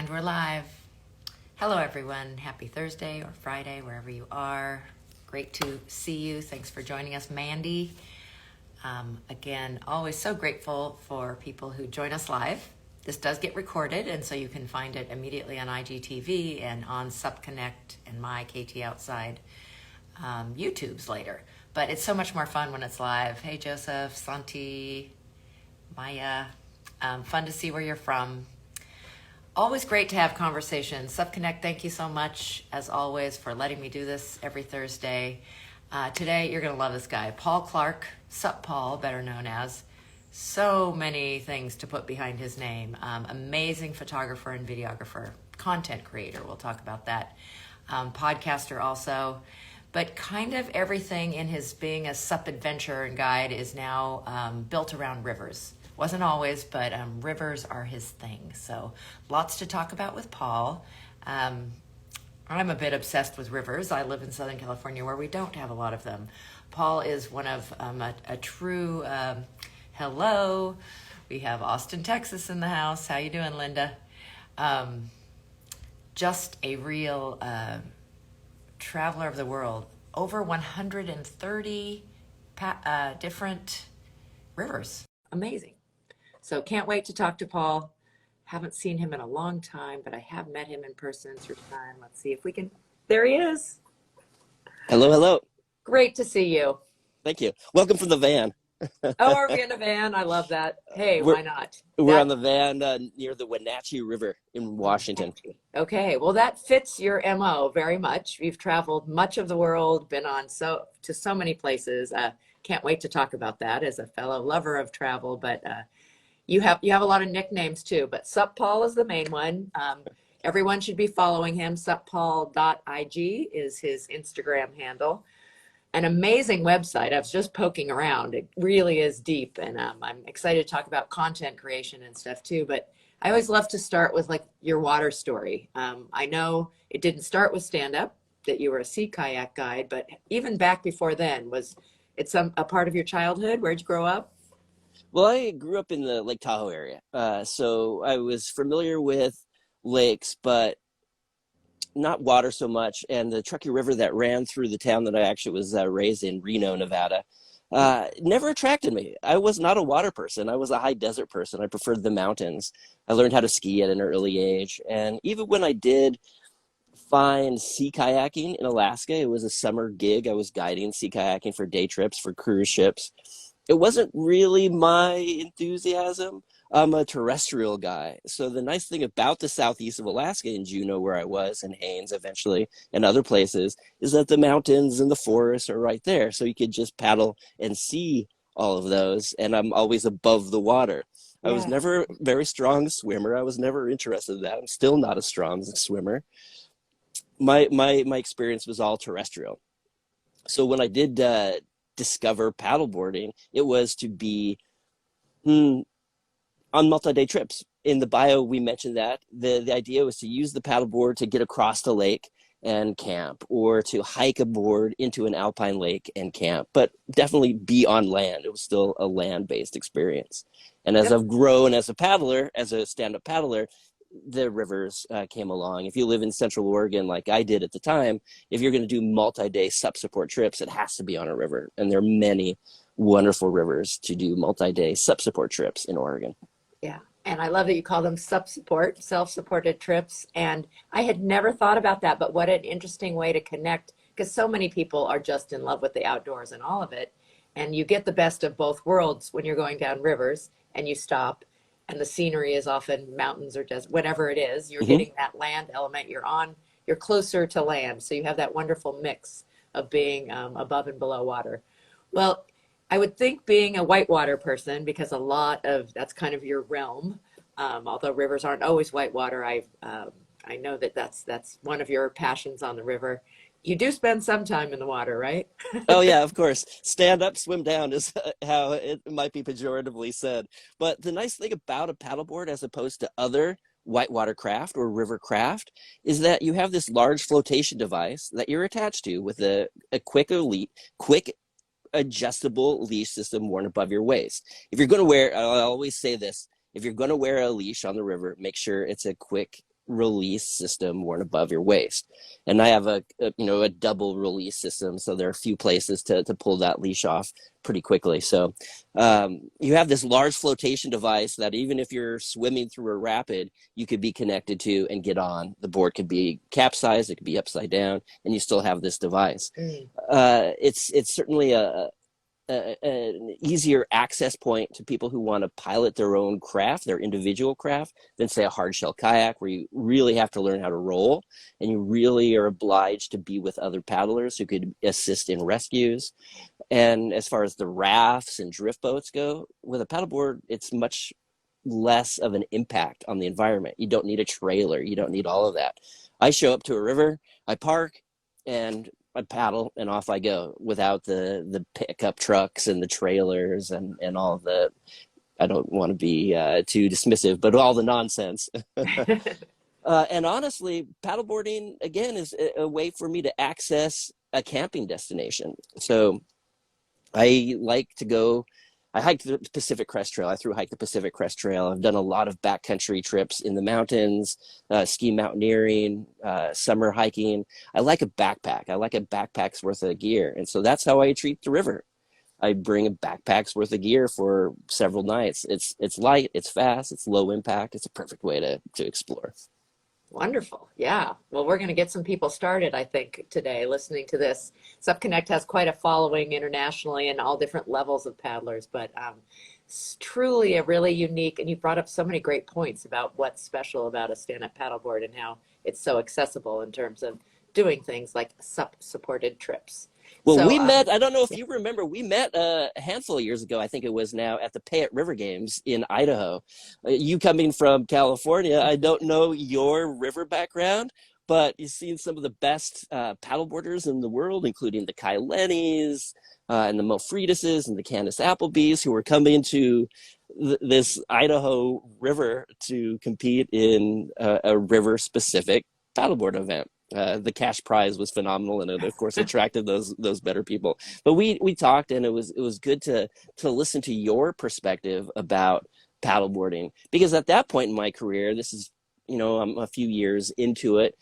And we're live. Hello, everyone. Happy Thursday or Friday, wherever you are. Great to see you. Thanks for joining us, Mandy. Again, always so grateful for people who join us live. This does get recorded, and so you can find it immediately on IGTV and on SUP Connect and my KT Outside YouTubes later. But it's so much more fun when it's live. Hey, Joseph, Santi, Maya. Fun to see where you're from. Always great to have conversations. SUP Connect, thank you so much, as always, for letting me do this every Thursday. Today, you're going to love this guy, Paul Clark, SUPPAUL, better known as. So many things to put behind his name. Amazing photographer and videographer, content creator, we'll talk about that. Podcaster also. But kind of everything in his being a SUP adventurer and guide is now built around rivers. Wasn't always, but rivers are his thing. So lots to talk about with Paul. I'm a bit obsessed with rivers. I live in Southern California where we don't have a lot of them. Paul is one of a true hello. We have Austin, Texas in the house. How you doing, Linda? Just a real traveler of the world. Over 130 different rivers. Amazing. So can't wait to talk to Paul. Haven't seen him in a long time, but I have met him in person through time. Let's see if we can. There he is. Hello, hello. Great to see you. Thank you. Welcome from the van. Oh, are we in a van? I love that. Hey, why not? We're on the van near the Wenatchee River in Washington. Okay, well, that fits your MO very much. You've traveled much of the world, been on to so many places. Can't wait to talk about that as a fellow lover of travel, but you have a lot of nicknames too, but SUPPAUL is the main one. Everyone should be following him. SUPPAUL.ig is his Instagram handle. An amazing website. I was just poking around. It really is deep, and I'm excited to talk about content creation and stuff too, but I always love to start with like your water story. I know it didn't start with stand-up, that you were a sea kayak guide, but even back before then, was it a part of your childhood? Where'd you grow up? Well, I grew up in the Lake Tahoe area, so I was familiar with lakes, but not water so much. And the Truckee River that ran through the town that I actually was raised in, Reno, Nevada, never attracted me. I was not a water person. I was a high desert person. I preferred the mountains. I learned how to ski at an early age. And even when I did find sea kayaking in Alaska, it was a summer gig. I was guiding sea kayaking for day trips for cruise ships. It wasn't really my enthusiasm. I'm a terrestrial guy. So the nice thing about the southeast of Alaska, in Juneau where I was, and Haines eventually, and other places, is that the mountains and the forests are right there. So you could just paddle and see all of those, and I'm always above the water. I was never a very strong swimmer. I was never interested in that. I'm still not a strong swimmer. My experience was all terrestrial. So when I did discover paddleboarding, it was to be on multi-day trips. In the bio, we mentioned that the idea was to use the paddleboard to get across the lake and camp, or to hike a board into an alpine lake and camp, but definitely be on land. It was still a land-based experience. And as I've grown as a paddler, as a stand-up paddler, the rivers came along. If you live in Central Oregon, like I did at the time, if you're going to do multi-day SUP-support trips, it has to be on a river. And there are many wonderful rivers to do multi-day SUP-support trips in Oregon. Yeah. And I love that you call them SUP-support, self-supported trips. And I had never thought about that, but what an interesting way to connect, because so many people are just in love with the outdoors and all of it. And you get the best of both worlds when you're going down rivers and you stop, and the scenery is often mountains or just whatever it is. You're getting that land element. You're closer to land. So you have that wonderful mix of being above and below water. Well, I would think being a whitewater person, because that's kind of your realm. Although rivers aren't always whitewater, I know that's one of your passions on the river. You do spend some time in the water, right? Oh, yeah, of course. Stand up, swim down is how it might be pejoratively said. But the nice thing about a paddleboard, as opposed to other whitewater craft or river craft, is that you have this large flotation device that you're attached to with a quick adjustable leash system worn above your waist. If you're going to wear, I always say this, if you're going to wear a leash on the river, make sure it's a quick release system worn above your waist. And I have a double release system, so there are a few places to pull that leash off pretty quickly. So you have this large flotation device that even if you're swimming through a rapid, you could be connected to and get on. The board could be capsized, it could be upside down, and you still have this device. Mm. It's certainly an easier access point to people who want to pilot their own craft, their individual craft, than say a hard shell kayak, where you really have to learn how to roll, and you really are obliged to be with other paddlers who could assist in rescues. And as far as the rafts and drift boats go, with a paddleboard, it's much less of an impact on the environment. You don't need a trailer. You don't need all of that. I show up to a river, I park, and I paddle, and off I go without the pickup trucks and the trailers and all the, I don't want to be too dismissive, but all the nonsense. And honestly, paddleboarding, again, is a way for me to access a camping destination. So I like to go, I hiked the Pacific Crest Trail. I thru-hiked the Pacific Crest Trail. I've done a lot of backcountry trips in the mountains, ski mountaineering, summer hiking. I like a backpack. I like a backpack's worth of gear. And so that's how I treat the river. I bring a backpack's worth of gear for several nights. It's light, it's fast, it's low impact. It's a perfect way to explore. Wonderful. Yeah. Well, we're going to get some people started, I think, today listening to this. SUP Connect has quite a following internationally and all different levels of paddlers, but it's truly a really unique, and you brought up so many great points about what's special about a stand-up paddleboard and how it's so accessible in terms of doing things like SUP-supported trips. Well, So, we met, I don't know if you remember, we met a handful of years ago, I think it was now, at the Payette River Games in Idaho. You coming from California, I don't know your river background, but you've seen some of the best paddleboarders in the world, including the Kai Lennys and the Mo Fridases and the Candace Applebys, who were coming to this Idaho river to compete in a river-specific paddleboard event. The cash prize was phenomenal, and it of course attracted those better people. But we talked, and it was good to listen to your perspective about paddleboarding, because at that point in my career, this is, I'm a few years into it,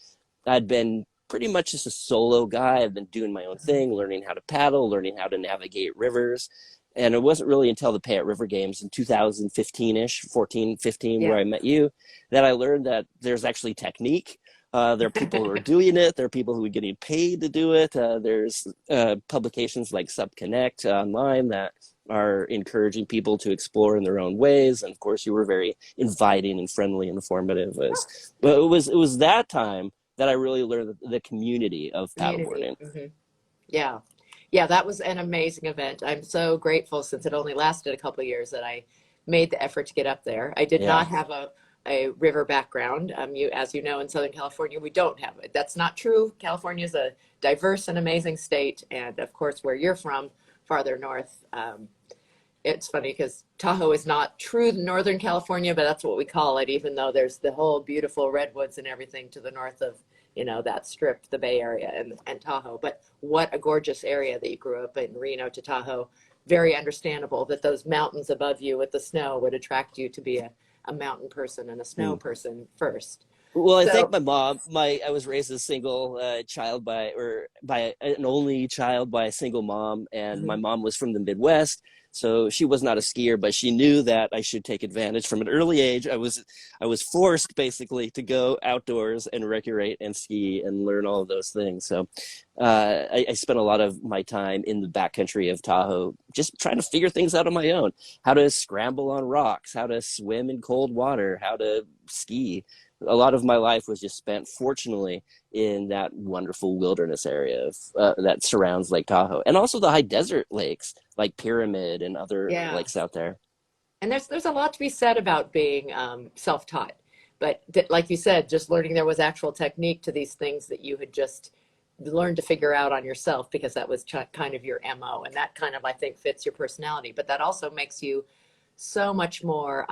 I'd been pretty much just a solo guy. I've been doing my own thing, learning how to paddle, learning how to navigate rivers. And it wasn't really until the Payette River Games in 2015-ish, 14, 15, yeah. where I met you, that I learned that there's actually technique. There are people who are doing it. There are people who are getting paid to do it. There's publications like SUP Connect online that are encouraging people to explore in their own ways. And of course, you were very inviting and friendly and informative. But it was that time that I really learned the community of paddleboarding. Mm-hmm. Yeah. Yeah, that was an amazing event. I'm so grateful, since it only lasted a couple of years, that I made the effort to get up there. I did not have a river background. As you know, in Southern California, we don't have it. That's not true. California is a diverse and amazing state. And of course, where you're from, farther north, it's funny because Tahoe is not true Northern California, but that's what we call it, even though there's the whole beautiful redwoods and everything to the north of, that strip, the Bay Area and Tahoe. But what a gorgeous area that you grew up in, Reno to Tahoe. Very understandable that those mountains above you with the snow would attract you to be a mountain person and a snow person first. Well, I think my mom, I was raised as a single child by an only child by a single mom. And my mom was from the Midwest. So she was not a skier, but she knew that I should take advantage from an early age. I was forced basically to go outdoors and recreate and ski and learn all of those things. So I spent a lot of my time in the backcountry of Tahoe just trying to figure things out on my own. How to scramble on rocks, how to swim in cold water, how to ski. A lot of my life was just spent, fortunately, in that wonderful wilderness area that surrounds Lake Tahoe, and also the high desert lakes like Pyramid and other lakes out there. And there's a lot to be said about being self-taught, but like you said, just learning there was actual technique to these things that you had just learned to figure out on yourself, because that was kind of your MO, and that kind of, I think, fits your personality. But that also makes you so much more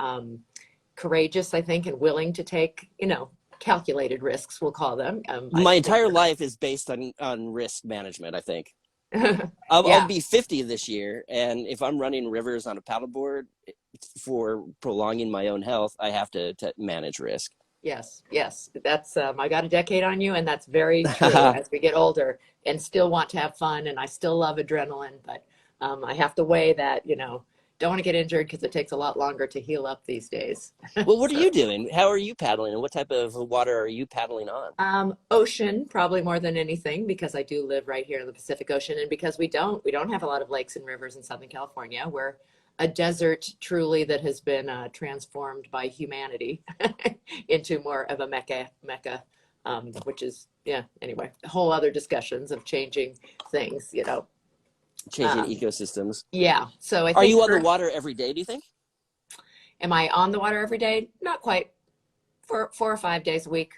courageous, I think, and willing to take, calculated risks, we'll call them. My entire life is based on risk management, I think. I'll be 50 this year, and if I'm running rivers on a paddleboard for prolonging my own health, I have to manage risk. Yes, yes. That's I got a decade on you, and that's very true. As we get older and still want to have fun, and I still love adrenaline, but I have to weigh that, don't want to get injured because it takes a lot longer to heal up these days. Well, what are So, you doing? How are you paddling, and what type of water are you paddling on? ocean probably more than anything because I do live right here in the Pacific Ocean, and because we don't have a lot of lakes and rivers in Southern California. We're a desert truly that has been transformed by humanity into more of a mecca, which is yeah. Anyway, whole other discussions of changing things. Changing Um, ecosystems. yeah. So I Are think you on the for water every day, do you think? am I on the water every day? Not quite. For 4 or 5 days a week.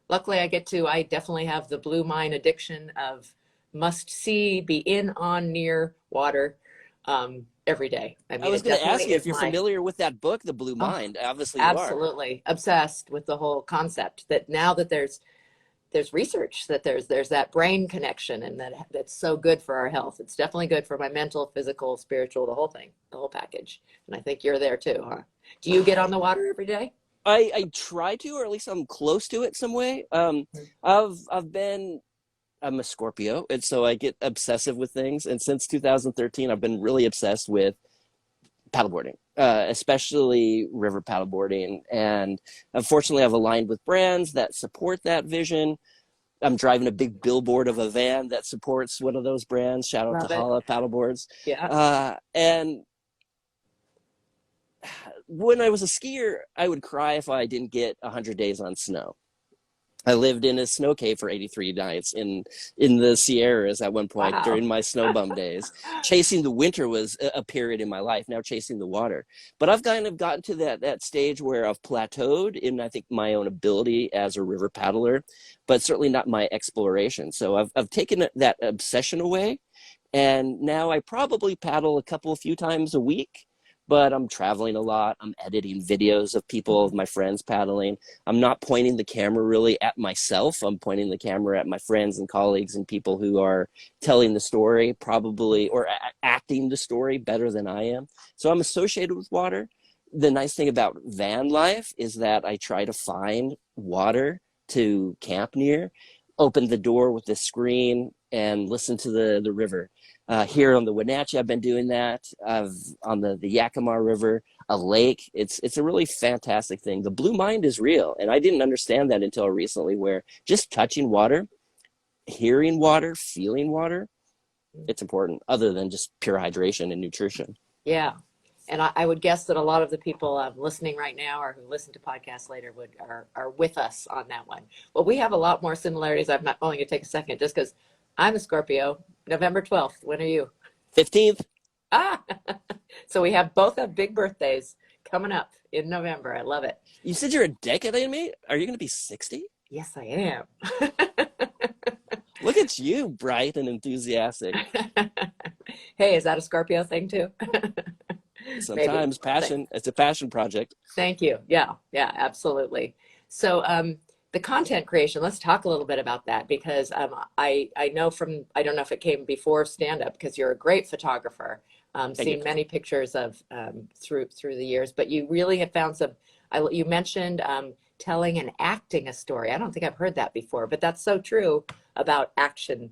Luckily, I definitely have the blue mine addiction of must see, be in, on, near water every day. I I mean, was it going to definitely ask you if is you're my, familiar with that book, The Blue oh, Mind. Obviously you are. absolutely obsessed with the whole concept that now that there's research that there's that brain connection and that's so good for our health. It's definitely good for my mental, physical, spiritual, the whole thing, the whole package. And I think you're there too, huh? Do you get on the water every day? I try to, or at least I'm close to it some way. I've been I'm a Scorpio, and so I get obsessive with things. And since 2013, I've been really obsessed with paddleboarding, especially river paddleboarding. And unfortunately, I've aligned with brands that support that vision. I'm driving a big billboard of a van that supports one of those brands. Shout out to Love it. Hala Paddleboards. Yeah. And when I was a skier, I would cry if I didn't get 100 days on snow. I lived in a snow cave for 83 nights in the Sierras at one point Wow. during my snow bum days. Chasing the winter was a period in my life. Now chasing the water, but I've kind of gotten to that stage where I've plateaued in I think my own ability as a river paddler, but certainly not my exploration. So I've taken that obsession away, and now I probably paddle a few times a week, but I'm traveling a lot. I'm editing videos of people, of my friends paddling. I'm not pointing the camera really at myself. I'm pointing the camera at my friends and colleagues and people who are telling the story probably, or acting the story better than I am. So I'm associated with water. The nice thing about van life is that I try to find water to camp near, open the door with the screen and listen to the river. Here on the Wenatchee, I've been doing that. I've on the Yakima River, a lake. It's a really fantastic thing. The blue mind is real, and I didn't understand that until recently. Where just touching water, hearing water, feeling water, it's important. Other than just pure hydration and nutrition. Yeah. And I would guess that a lot of the people listening right now or who listen to podcasts later are with us on that one. Well, we have a lot more similarities. I'm not only going to take a second just because I'm a Scorpio, November 12th. When are you? 15th. Ah, so we both have big birthdays coming up in November. I love it. You said you're a decade in me. Are you going to be 60? Yes, I am. Look at you, bright and enthusiastic. Hey, is that a Scorpio thing too? Maybe. Sometimes passion. It's a passion project. Thank you. Yeah, yeah, absolutely. So, the content creation, let's talk a little bit about that because I know I don't know if it came before stand up because you're a great photographer. Thank you. Seen many pictures of through the years, but you really have found some. You mentioned telling and acting a story. I don't think I've heard that before, but that's so true about action.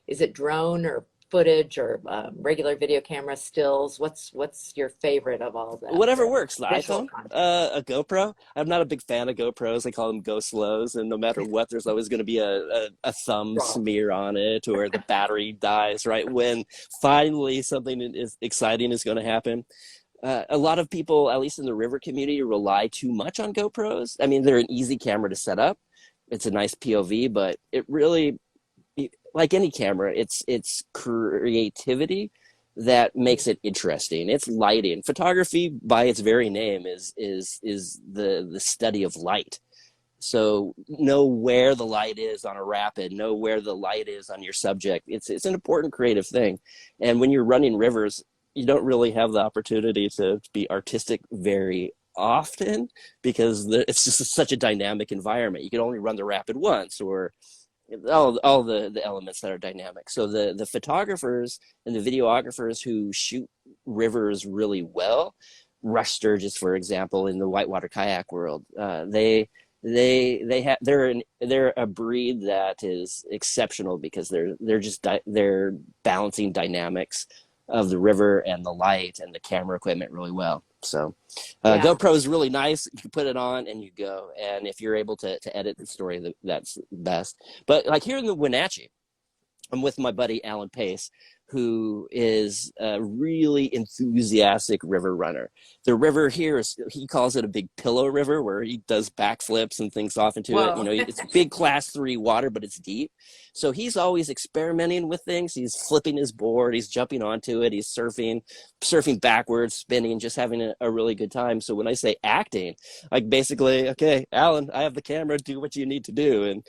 Is it drone or footage or regular video camera stills? What's your favorite of all that? Whatever works. The Visual iPhone, content. a GoPro. I'm not a big fan of GoPros. I call them go slows, and no matter what, there's always going to be a thumb Wrong. smear on it, or the battery dies right when finally something is exciting is going to happen. A lot of people, at least in the river community, rely too much on GoPros. I mean, they're an easy camera to set up. It's a nice POV, but it really, like any camera, it's creativity that makes it interesting. It's lighting. Photography, by its very name, is the study of light. So know where the light is on a rapid, know where the light is on your subject. It's an important creative thing. And when you're running rivers, you don't really have the opportunity to be artistic very often because it's just such a dynamic environment. You can only run the rapid once, or all the elements that are dynamic. So the photographers and the videographers who shoot rivers really well rush sturgeons, for example, in the whitewater kayak world. They're a breed that is exceptional because they're balancing dynamics of the river and the light and the camera equipment really well. So Yeah. GoPro is really nice. You put it on and you go. And if you're able to edit the story, that's best. But like here in the Wenatchee, I'm with my buddy Alan Pace, who is a really enthusiastic river runner. The river here he calls it a big pillow river, where he does backflips and things off into it. You Whoa. know, it's big class 3 water, but it's deep. So he's always experimenting with things. He's flipping his board, he's jumping onto it, he's surfing backwards, spinning, just having a really good time. So when I say acting, like basically, okay, Alan, I have the camera, do what you need to do. And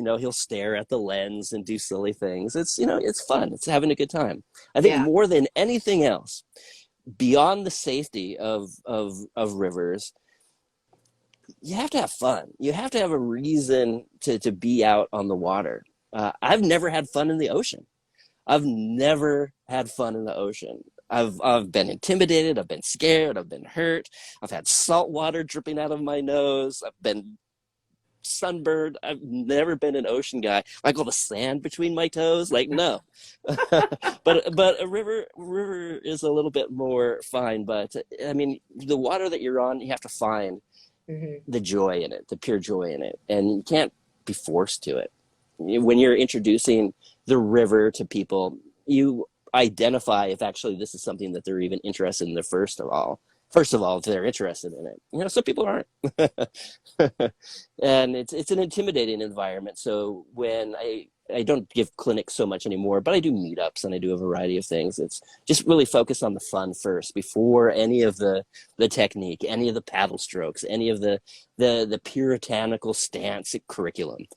he'll stare at the lens and do silly things. It's fun. It's having a good time. I think Yeah. more than anything else, beyond the safety of rivers, you have to have fun. You have to have a reason to be out on the water. I've never had fun in the ocean. I've never had fun in the ocean. I've been intimidated. I've been scared. I've been hurt. I've had salt water dripping out of my nose. I've been sunburned. I've never been an ocean guy. Like all the sand between my toes. Like, no. but a river is a little bit more fine. But I mean, the water that you're on, you have to find the joy in it, the pure joy in it, and you can't be forced to it. When you're introducing the river to people, you identify if actually this is something that they're even interested in. First of all, if they're interested in it. Some people aren't. And it's an intimidating environment. So when I don't give clinics so much anymore, but I do meetups and I do a variety of things. It's just really focus on the fun first before any of the technique, any of the paddle strokes, any of the puritanical stance curriculum.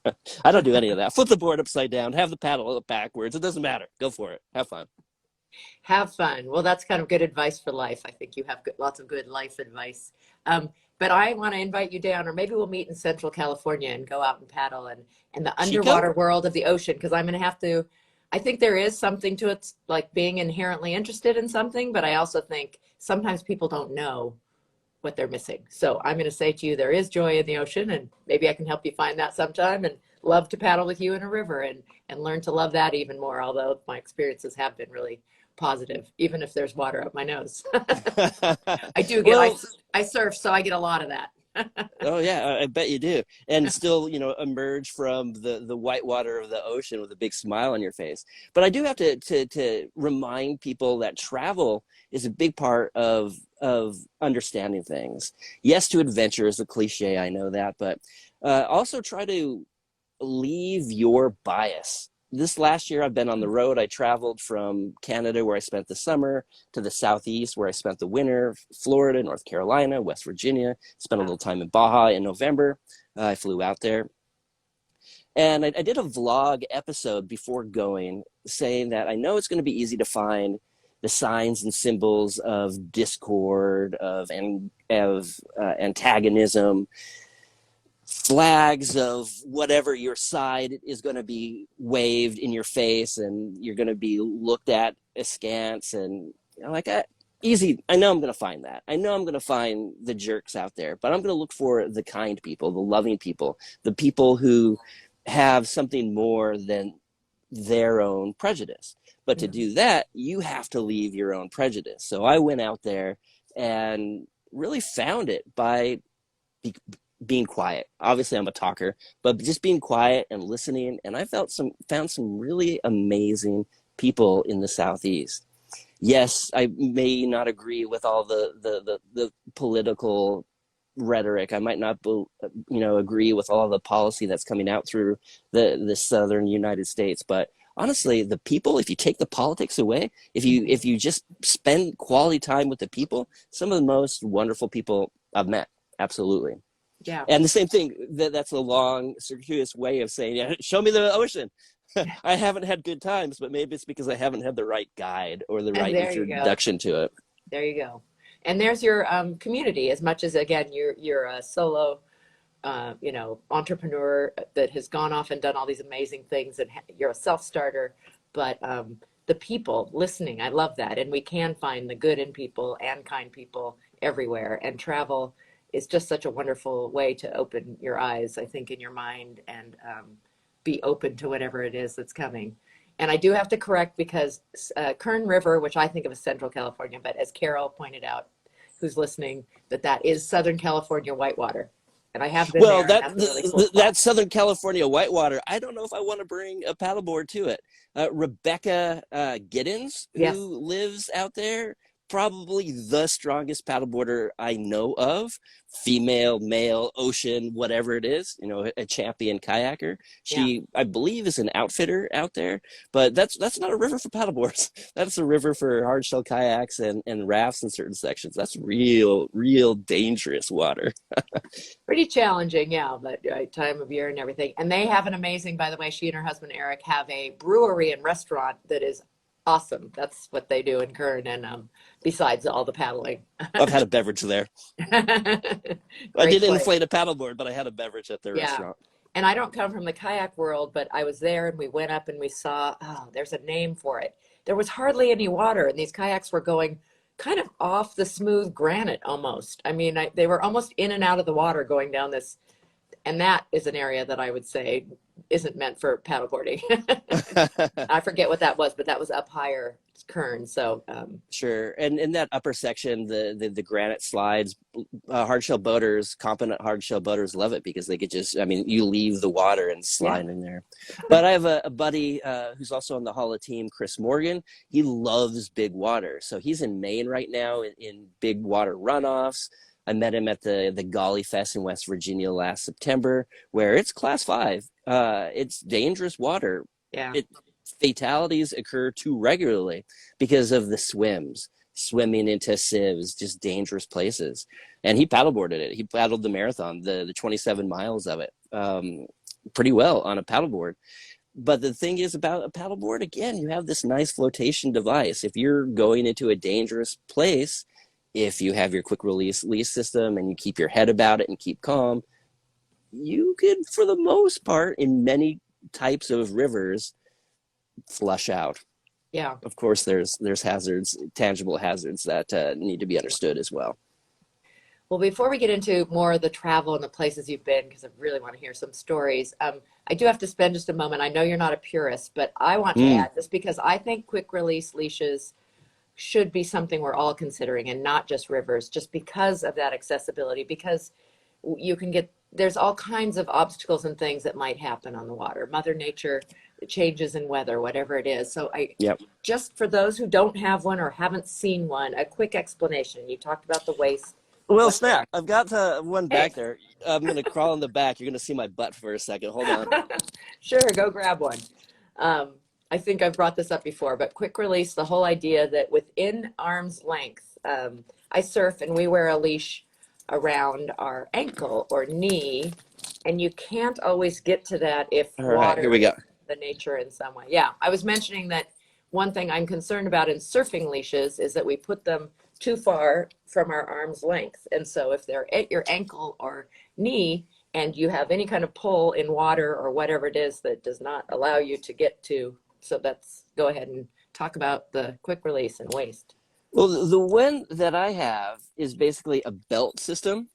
I don't do any of that. Flip the board upside down, have the paddle backwards. It doesn't matter. Go for it. Have fun. Have fun. Well, that's kind of good advice for life. I think you have lots of good life advice. But I want to invite you down, or maybe we'll meet in Central California and go out and paddle and the underwater world of the ocean, because I'm going to have to. I think there is something to it, like being inherently interested in something, but I also think sometimes people don't know what they're missing. So I'm going to say to you, there is joy in the ocean, and maybe I can help you find that sometime, and love to paddle with you in a river and learn to love that even more, although my experiences have been really positive, even if there's water up my nose. I do get, I surf, so I get a lot of that. Oh yeah, I bet you do. And still, emerge from the white water of the ocean with a big smile on your face. But I do have to remind people that travel is a big part of understanding things. Yes, to adventure is a cliche, I know that, but also try to leave your bias. This last year I've been on the road. I traveled from Canada, where I spent the summer, to the Southeast, where I spent the winter, Florida, North Carolina, West Virginia, spent a little time in Baja in November. I flew out there. And I did a vlog episode before going, saying that I know it's going to be easy to find the signs and symbols of discord, of antagonism, flags of whatever your side is going to be waved in your face, and you're going to be looked at askance, and easy. I know I'm going to find that. I know I'm going to find the jerks out there, but I'm going to look for the kind people, the loving people, the people who have something more than their own prejudice. But to do that, you have to leave your own prejudice. So I went out there and really found it by being quiet. Obviously I'm a talker, but just being quiet and listening. And I found some really amazing people in the Southeast. Yes, I may not agree with all the political rhetoric. I might not, agree with all the policy that's coming out through the southern United States. But honestly, the people, if you take the politics away, if you just spend quality time with the people, some of the most wonderful people I've met. Absolutely. Yeah. And the same thing, that's a long, circuitous way of saying, yeah, show me the ocean. I haven't had good times, but maybe it's because I haven't had the right guide or the right introduction to it. There you go. And there's your community. As much as, again, you're a solo, entrepreneur that has gone off and done all these amazing things, and you're a self-starter, but the people listening. I love that. And we can find the good in people and kind people everywhere. And travel is just such a wonderful way to open your eyes, I think, in your mind and be open to whatever it is that's coming. And I do have to correct because Kern River, which I think of as Central California, but as Carol pointed out, who's listening, that is Southern California whitewater. And I have been Well, there, and that's a really cool spot. that Southern California whitewater, I don't know if I want to bring a paddleboard to it. Rebecca Giddens, Yes. who lives out there, probably the strongest paddleboarder I know of, female, male, ocean, whatever it is, a champion kayaker. Yeah. She, I believe, is an outfitter out there, but that's not a river for paddleboards. That's a river for hardshell kayaks and rafts in certain sections. That's real dangerous water. Pretty challenging, yeah, but time of year and everything. And they have an amazing, by the way, she and her husband Eric have a brewery and restaurant that is awesome. That's what they do in Kern, and besides all the paddling. I've had a beverage there. I Great didn't place. inflate a paddleboard, but I had a beverage at their Yeah. restaurant. And I don't come from the kayak world, but I was there and we went up and we saw, oh, there's a name for it. There was hardly any water, and these kayaks were going kind of off the smooth granite almost. I mean, they were almost in and out of the water going down this. And that is an area that I would say isn't meant for paddleboarding. I forget what that was, but that was up higher Kern. So Sure. And in that upper section, the granite slides, hardshell boaters, competent hardshell boaters love it because they could just, I mean, you leave the water and slide in there. But I have a buddy who's also on the Hall of Team, Chris Morgan. He loves big water. So he's in Maine right now in big water runoffs. I met him at the Golly Fest in West Virginia last September, where it's class 5. It's dangerous water. yeah. Fatalities occur too regularly because of the swimming into sieves, just dangerous places. And he paddleboarded it. He paddled the marathon, the 27 miles of it, pretty well on a paddleboard. But the thing is about a paddleboard, again, you have this nice flotation device. If you're going into a dangerous place, if you have your quick release system and you keep your head about it and keep calm, you could, for the most part, in many types of rivers, flush out. Yeah. Of course, there's hazards, tangible hazards that need to be understood as well. Well, before we get into more of the travel and the places you've been, because I really want to hear some stories, I do have to spend just a moment. I know you're not a purist, but I want to add this because I think quick release leashes should be something we're all considering, and not just rivers, just because of that accessibility, because you can get, there's all kinds of obstacles and things that might happen on the water. Mother Nature, changes in weather, whatever it is. So just for those who don't have one or haven't seen one, a quick explanation. You talked about the waist. Well, snap. I've got one back there. I'm going to crawl in the back. You're going to see my butt for a second. Hold on. Sure, go grab one. I think I've brought this up before, but quick release, the whole idea that within arm's length, I surf and we wear a leash around our ankle or knee, and you can't always get to that if water, here we go. The nature in some way. Yeah, I was mentioning that one thing I'm concerned about in surfing leashes is that we put them too far from our arm's length. And so if they're at your ankle or knee and you have any kind of pull in water or whatever it is that does not allow you to get to, so let's go ahead and talk about the quick release and waist. Well, the one that I have is basically a belt system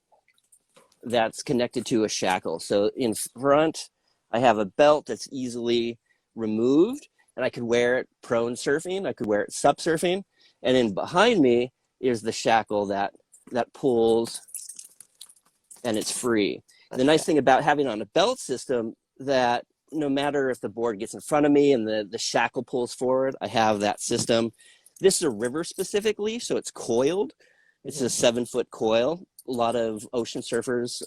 that's connected to a shackle. So in front, I have a belt that's easily removed, and I could wear it prone surfing. I could wear it SUP surfing. And then behind me is the shackle that pulls, and it's free. The nice thing about having on a belt system, that no matter if the board gets in front of me and the shackle pulls forward, I have that system. This is a river specifically, so it's coiled. It's a 7-foot coil. A lot of ocean surfers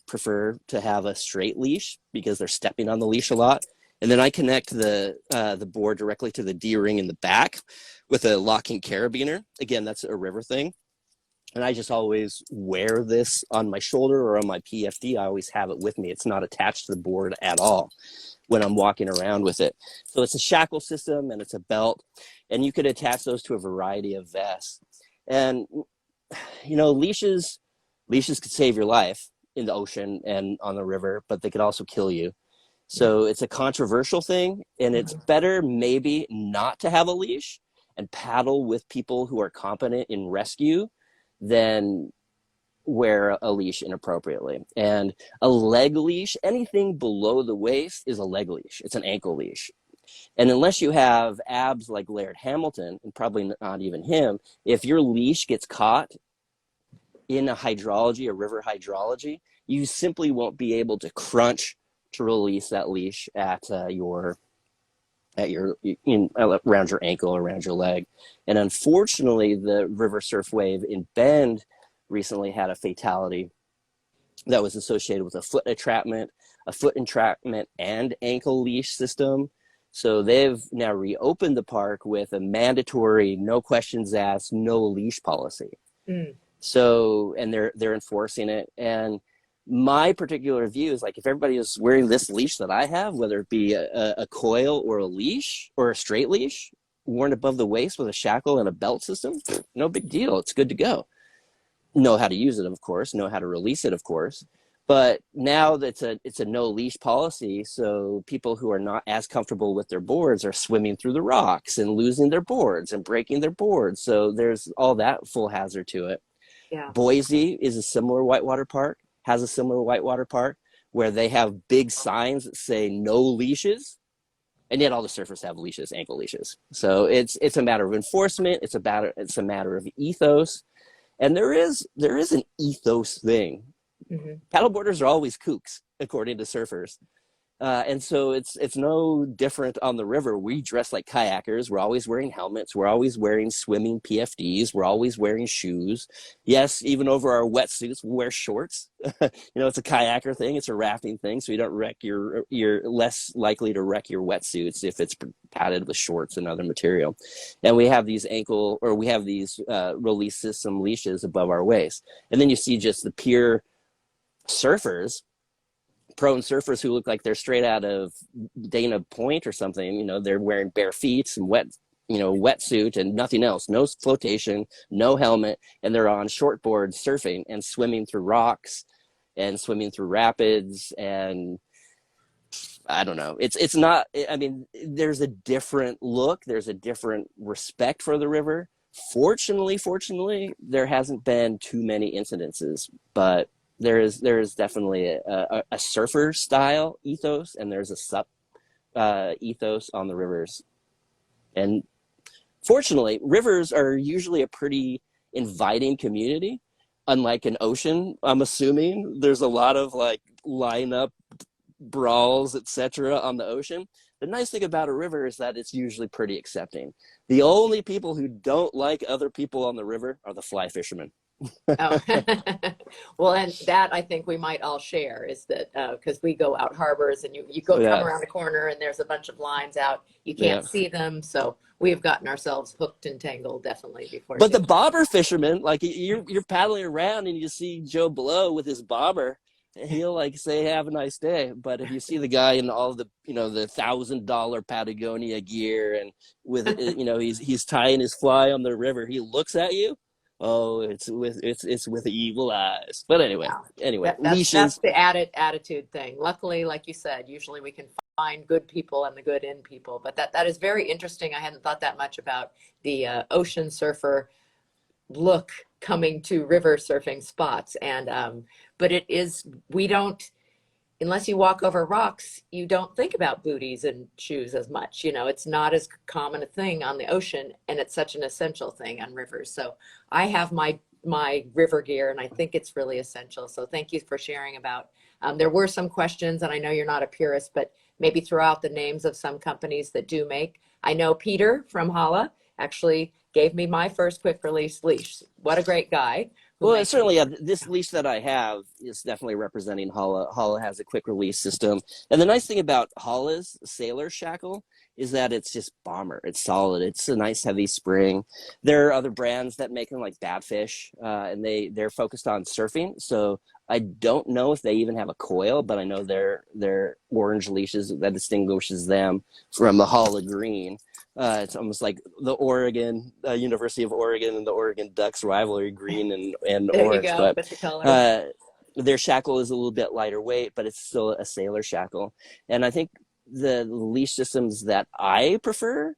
prefer to have a straight leash because they're stepping on the leash a lot. And then I connect the board directly to the D-ring in the back with a locking carabiner. Again, that's a river thing. And I just always wear this on my shoulder or on my PFD. I always have it with me. It's not attached to the board at all when I'm walking around with it. So it's a shackle system and it's a belt. And you could attach those to a variety of vests. And, you know, leashes could save your life in the ocean and on the river, but they could also kill you. So it's a controversial thing, and it's better maybe not to have a leash and paddle with people who are competent in rescue than wear a leash inappropriately. And a leg leash, anything below the waist is a leg leash. It's an ankle leash. And unless you have abs like Laird Hamilton, and probably not even him, if your leash gets caught in a river hydrology, you simply won't be able to crunch to release that leash around your ankle, around your leg. And unfortunately, the river surf wave in Bend recently had a fatality that was associated with a foot entrapment and ankle leash system. So they've now reopened the park with a mandatory, no questions asked, no leash policy. So, and they're enforcing it. And my particular view is like, if everybody is wearing this leash that I have, whether it be a coil or a leash or a straight leash worn above the waist with a shackle and a belt system, no big deal. It's good to go. Know how to use it, of course, know how to release it, of course. But now it's a no leash policy, so people who are not as comfortable with their boards are swimming through the rocks and losing their boards and breaking their boards. So there's all that full hazard to it. Yeah. Boise is a similar whitewater park, where they have big signs that say no leashes, and yet all the surfers have leashes, ankle leashes. So it's a matter of enforcement. It's a matter of ethos. And there is an ethos thing. Paddleboarders are always kooks, according to surfers. And so it's no different on the river. We dress like kayakers. We're always wearing helmets. We're always wearing swimming PFDs. We're always wearing shoes. Yes, even over our wetsuits, we wear shorts. It's a kayaker thing. It's a rafting thing. So you don't wreck you're less likely to wreck your wetsuits if it's padded with shorts and other material. And we have these release system leashes above our waist. And then you see just the pure surfers, prone surfers who look like they're straight out of Dana Point or something. They're wearing bare feet and wetsuit and nothing else, no flotation, no helmet, and they're on shortboards surfing and swimming through rocks and swimming through rapids. And I don't know, it's not, I mean, there's a different look, there's a different respect for the river. Fortunately, there hasn't been too many incidences, but there is definitely a surfer style ethos, and there's a SUP ethos on the rivers. And fortunately, rivers are usually a pretty inviting community. Unlike an ocean, I'm assuming there's a lot of like lineup brawls, etc. on the ocean. The nice thing about a river is that it's usually pretty accepting. The only people who don't like other people on the river are the fly fishermen. Oh, well, and that I think we might all share is that because we go out harbors and you come around the corner and there's a bunch of lines out, you can't see them, so we've gotten ourselves hooked and tangled definitely before. But the bobber fishermen, like you're paddling around and you see Joe Blow with his bobber, he'll like say have a nice day. But if you see the guy in all the the $1,000 Patagonia gear and with he's tying his fly on the river, he looks at you. Oh, it's with evil eyes. But anyway, leashes. That's the added attitude thing. Luckily, like you said, usually we can find good people and the good in people. But that is very interesting. I hadn't thought that much about the ocean surfer look coming to river surfing spots. And but we don't. Unless you walk over rocks, you don't think about booties and shoes as much. It's not as common a thing on the ocean, and it's such an essential thing on rivers. So I have my river gear, and I think it's really essential. So thank you for sharing about. There were some questions, and I know you're not a purist, but maybe throw out the names of some companies that do make. I know Peter from Holla actually gave me my first quick release leash. What a great guy. Well, certainly, this leash that I have is definitely representing Holla. Holla has a quick release system. And the nice thing about Holla's Sailor Shackle is that it's just bomber. It's solid. It's a nice heavy spring. There are other brands that make them like Badfish, and they're focused on surfing. So I don't know if they even have a coil, but I know they're orange leashes that distinguishes them from the Holla green. It's almost like the University of Oregon and the Oregon Ducks rivalry, green and there orange. You go, but the color. Their shackle is a little bit lighter weight, but it's still a sailor shackle. And I think the leash systems that I prefer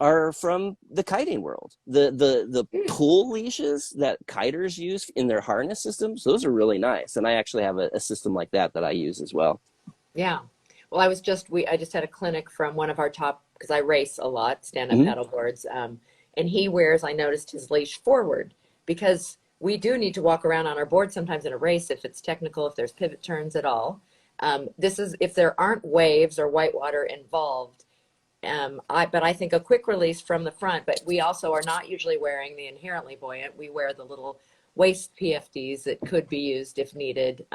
are from the kiting world. The pull leashes that kiters use in their harness systems, those are really nice. And I actually have a system like that I use as well. Yeah. Well, I just had a clinic from one of our top, because I race a lot, stand-up Mm-hmm. paddle boards, and he wears, I noticed, his leash forward, because we do need to walk around on our board sometimes in a race if it's technical, if there's pivot turns at all. This is if there aren't waves or whitewater involved. But I think a quick release from the front, but we also are not usually wearing the inherently buoyant. We wear the little waist PFDs that could be used if needed.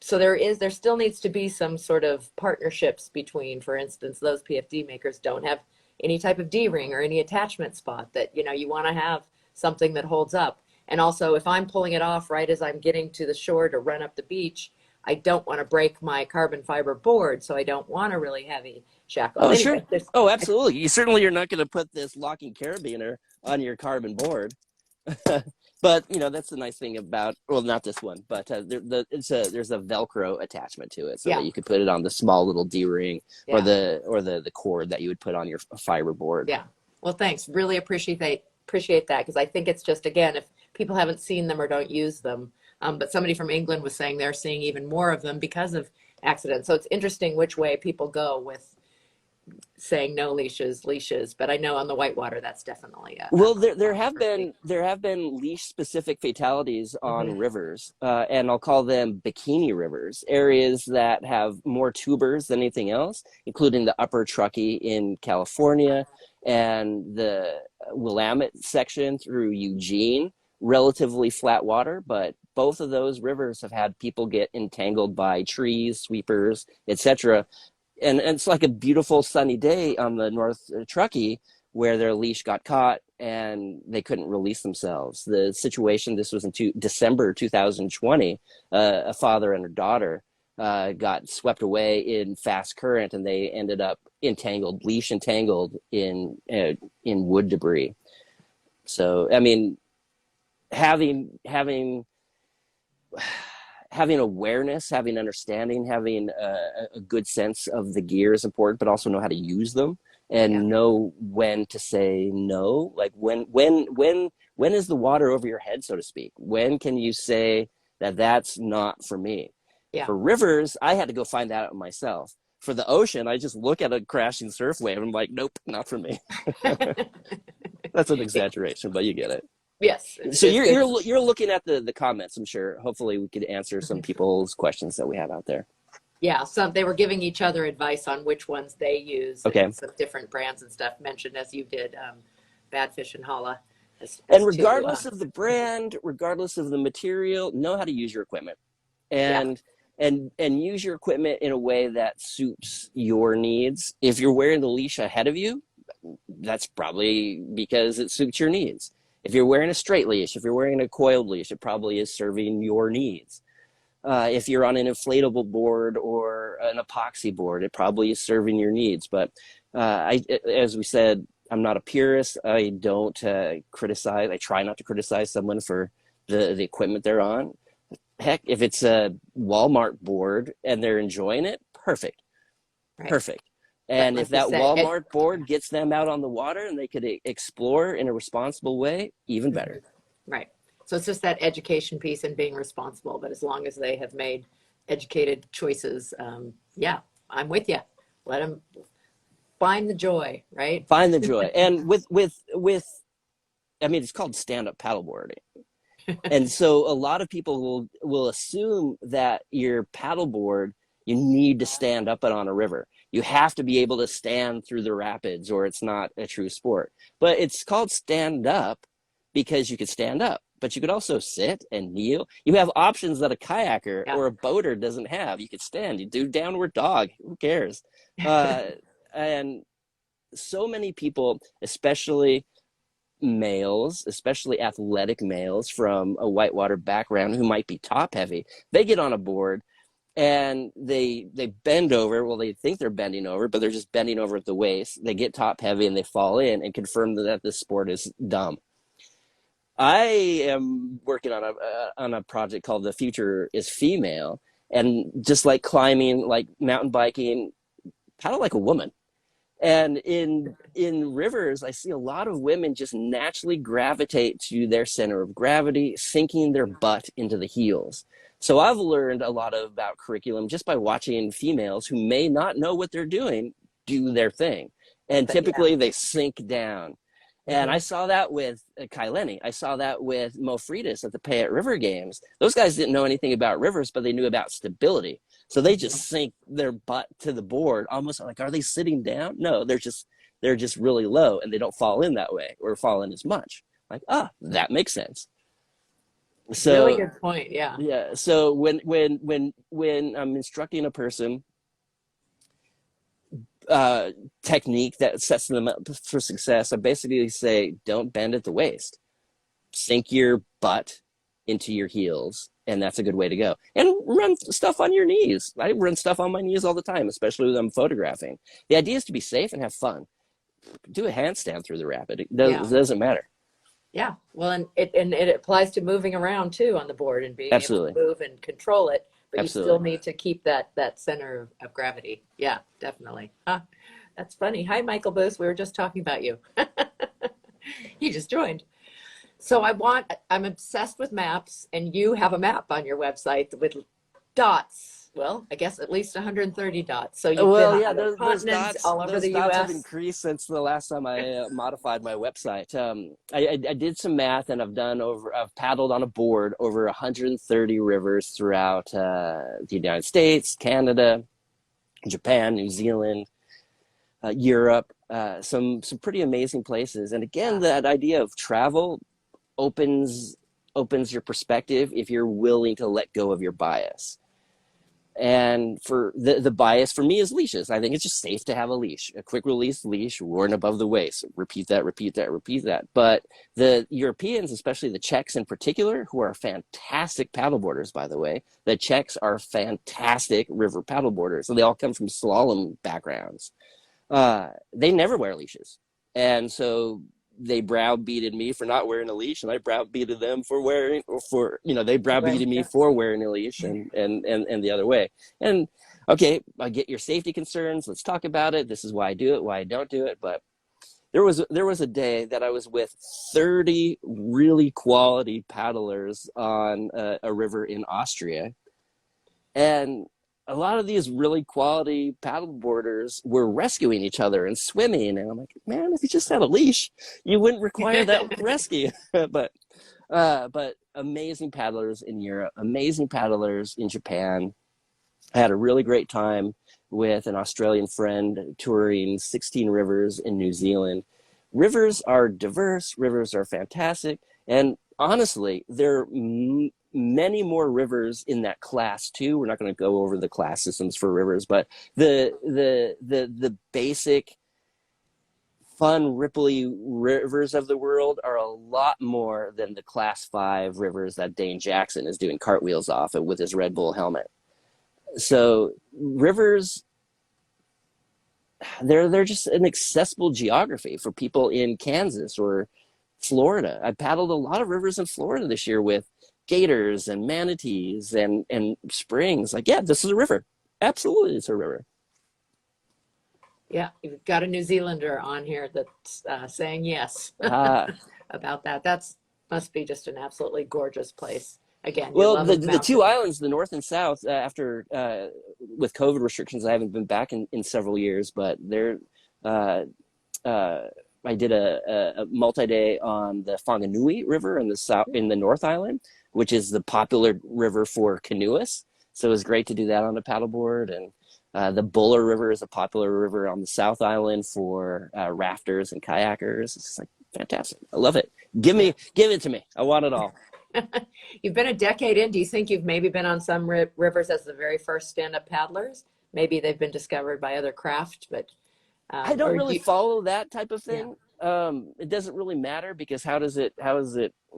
So there still needs to be some sort of partnerships between, for instance, those PFD makers don't have any type of D-ring or any attachment spot that, you want to have something that holds up. And also, if I'm pulling it off right as I'm getting to the shore to run up the beach, I don't want to break my carbon fiber board, so I don't want a really heavy shackle. Oh, Anyway, sure. Oh, absolutely. You're not going to put this locking carabiner on your carbon board. But that's the nice thing about, well, not this one, but there's a Velcro attachment to it, so that you could put it on the small little D-ring or the cord that you would put on your fiber board. Yeah. Well, thanks. Really appreciate that, because I think it's just, again, if people haven't seen them or don't use them, but somebody from England was saying they're seeing even more of them because of accidents. So it's interesting which way people go with saying no leashes, but I know on the whitewater that's definitely well, there have been leash specific fatalities on rivers, and I'll call them bikini rivers, areas that have more tubers than anything else, including the Upper Truckee in California and the Willamette section through Eugene. Relatively flat water, but both of those rivers have had people get entangled by trees, sweepers, etc. And it's like a beautiful sunny day on the North Truckee where their leash got caught and they couldn't release themselves. The situation, this was in December 2020, a father and a daughter got swept away in fast current, and they ended up leash entangled in wood debris. So, I mean, having awareness, having understanding, having a good sense of the gear is important, but also know how to use them and know when to say no. Like when is the water over your head, so to speak? When can you say that that's not for me? Yeah. For rivers, I had to go find that out myself. For the ocean, I just look at a crashing surf wave and I'm like, nope, not for me. That's an exaggeration, but you get it. Yes. So you're looking at the comments, I'm sure. Hopefully we could answer some people's questions that we have out there. Yeah, so they were giving each other advice on which ones they use. Okay. And some different brands and stuff mentioned, as you did, Badfish and Holla. And regardless of the brand, regardless of the material, know how to use your equipment. And use your equipment in a way that suits your needs. If you're wearing the leash ahead of you, that's probably because it suits your needs. If you're wearing a straight leash, if you're wearing a coiled leash, it probably is serving your needs. If you're on an inflatable board or an epoxy board, it probably is serving your needs. But as we said, I'm not a purist. I don't criticize. I try not to criticize someone for the equipment they're on. Heck, if it's a Walmart board and they're enjoying it, perfect. Right. Perfect. And if that Walmart board gets them out on the water and they could explore in a responsible way, even better. Right. So it's just that education piece and being responsible. But as long as they have made educated choices, I'm with you. Let them find the joy, right? Find the joy. And with I mean, it's called stand-up paddleboarding. And so a lot of people will assume that your paddleboard, you need to stand up it on a river. You have to be able to stand through the rapids or it's not a true sport. But it's called stand up because you could stand up, but you could also sit and kneel. You have options that a kayaker or a boater doesn't have. You could stand, you do downward dog, who cares? And so many people, especially males, especially athletic males from a whitewater background who might be top heavy, they get on a board and they bend over. Well, they think they're bending over, but they're just bending over at the waist. They get top heavy and they fall in and confirm that this sport is dumb. I am working on a project called The Future is Female, and just like climbing, like mountain biking, kind of like a woman. And in rivers, I see a lot of women just naturally gravitate to their center of gravity, sinking their butt into the heels. So I've learned a lot about curriculum just by watching females who may not know what they're doing do their thing. And But yeah. typically they sink down. And I Hmm. saw that with Kai Lenny. I saw that with Mo Freitas at the Payette River Games. Those guys didn't know anything about rivers, but they knew about stability. So they just sink their butt to the board, almost like, are they sitting down? No, they're just really low, and they don't fall in that way or fall in as much. Like, that makes sense. Really So good point. Yeah. yeah, so when I'm instructing a person uh, technique that sets them up for success, I basically say, don't bend at the waist. Sink your butt into your heels, and that's a good way to go. And run stuff on your knees. I run stuff on my knees all the time, especially when I'm photographing. The idea is to be safe and have fun. Do a handstand through the rapid. It Yeah. doesn't matter. Yeah. Well, and it applies to moving around too on the board and being able to Absolutely. move and control it, but you still Absolutely. need to keep that center of gravity. Yeah, definitely. Huh. That's funny. Hi, Michael Booth. We were just talking about you. He just joined. So I'm obsessed with maps, and you have a map on your website with dots. Well, I guess at least 130 dots. So you've been Well, on yeah, other continents all over those the dots have US. increased since the last time I modified my website. I did some math, and I've paddled on a board over 130 rivers throughout the United States, Canada, Japan, New Zealand, Europe, some pretty amazing places. And again, Yeah. that idea of travel opens opens your perspective if you're willing to let go of your bias. And for the bias for me is leashes. I think it's just safe to have a leash, a quick release leash worn above the waist. Repeat that, repeat that, repeat that. But the Europeans, especially the Czechs in particular, who are fantastic paddleboarders, by the way, the Czechs are fantastic river paddleboarders, and they all come from slalom backgrounds. They never wear leashes, and so they browbeated me for not wearing a leash, and I browbeated them they browbeated me for wearing a leash, and the other way. And okay, I get your safety concerns. Let's talk about it. This is why I do it, why I don't do it. But there was a day that I was with 30 really quality paddlers on a river in Austria, and a lot of these really quality paddleboarders were rescuing each other and swimming. And I'm like, man, if you just had a leash, you wouldn't require that rescue. But amazing paddlers in Europe, amazing paddlers in Japan. I had a really great time with an Australian friend touring 16 rivers in New Zealand. Rivers are diverse, rivers are fantastic. And honestly, there many more rivers in that class too. We're not going to go over the class systems for rivers, but the basic fun ripply rivers of the world are a lot more than the class 5 rivers that Dane Jackson is doing cartwheels off with his Red Bull helmet. So rivers, they're just an accessible geography for people in Kansas or Florida. I paddled a lot of rivers in Florida this year with gators and manatees and springs. Like, yeah, this is a river. Absolutely, it's a river. Yeah, you've got a New Zealander on here that's saying yes Uh, about that. That's must be just an absolutely gorgeous place. Again, your well, love of the two mountains. islands, the north and south, after with COVID restrictions, I haven't been back in several years, but they're uh, uh, I did a multi-day on the Whanganui River in the south in the North Island, which is the popular river for canoeists. So it was great to do that on a paddleboard. And the Buller River is a popular river on the South Island for rafters and kayakers. It's like fantastic. I love it. Yeah. Give it to me. I want it all. You've been a decade in. Do you think you've maybe been on some rivers as the very first stand-up paddlers? Maybe they've been discovered by other craft, but I don't or really you, follow that type of yeah, thing. It doesn't really matter because how is it,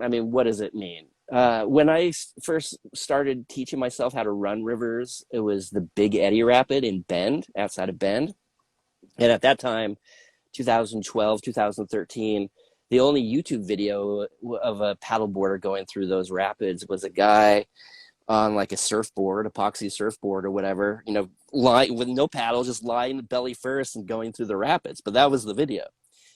I mean, what does it mean? When I first started teaching myself how to run rivers, it was the Big Eddy Rapid in Bend, outside of Bend. And at that time, 2012, 2013, The only YouTube video of a paddleboarder going through those rapids was a guy on like a surfboard, epoxy surfboard or whatever, you know, lying with no paddle, just lying belly first and going through the rapids. But that was the video.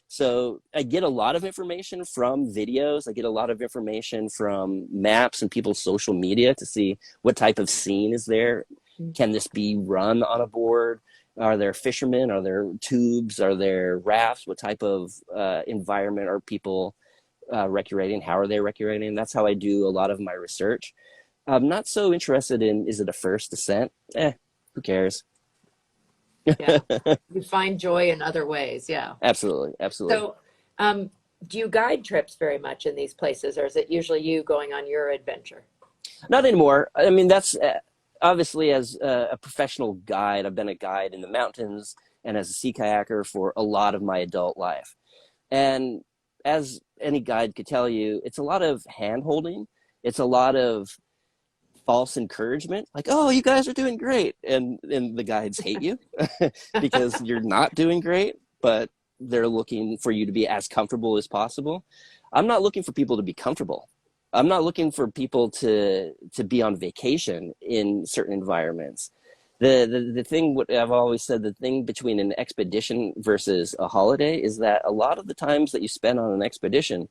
So I get a lot of information from videos. I get a lot of information from maps and people's social media to see what type of scene is there. Can this be run on a board? Are there fishermen? Are there tubes? Are there rafts? What type of environment are people recreating? How are they recreating? That's how I do a lot of my research. I'm not so interested in, is it a first descent? Who cares? Yeah. You find joy in other ways. Yeah. Absolutely. Absolutely. So, do you guide trips very much in these places, or is it usually you going on your adventure? Not anymore. I mean, that's obviously as a professional guide, I've been a guide in the mountains and as a sea kayaker for a lot of my adult life. And as any guide could tell you, it's a lot of hand holding. It's a lot of false encouragement, like, oh, you guys are doing great, and the guides hate you because you're not doing great, but they're looking for you to be as comfortable as possible. I'm not looking for people to be comfortable. I'm not looking for people to be on vacation in certain environments. The thing, what I've always said, the thing between an expedition versus a holiday is that a lot of the times that you spend on an expedition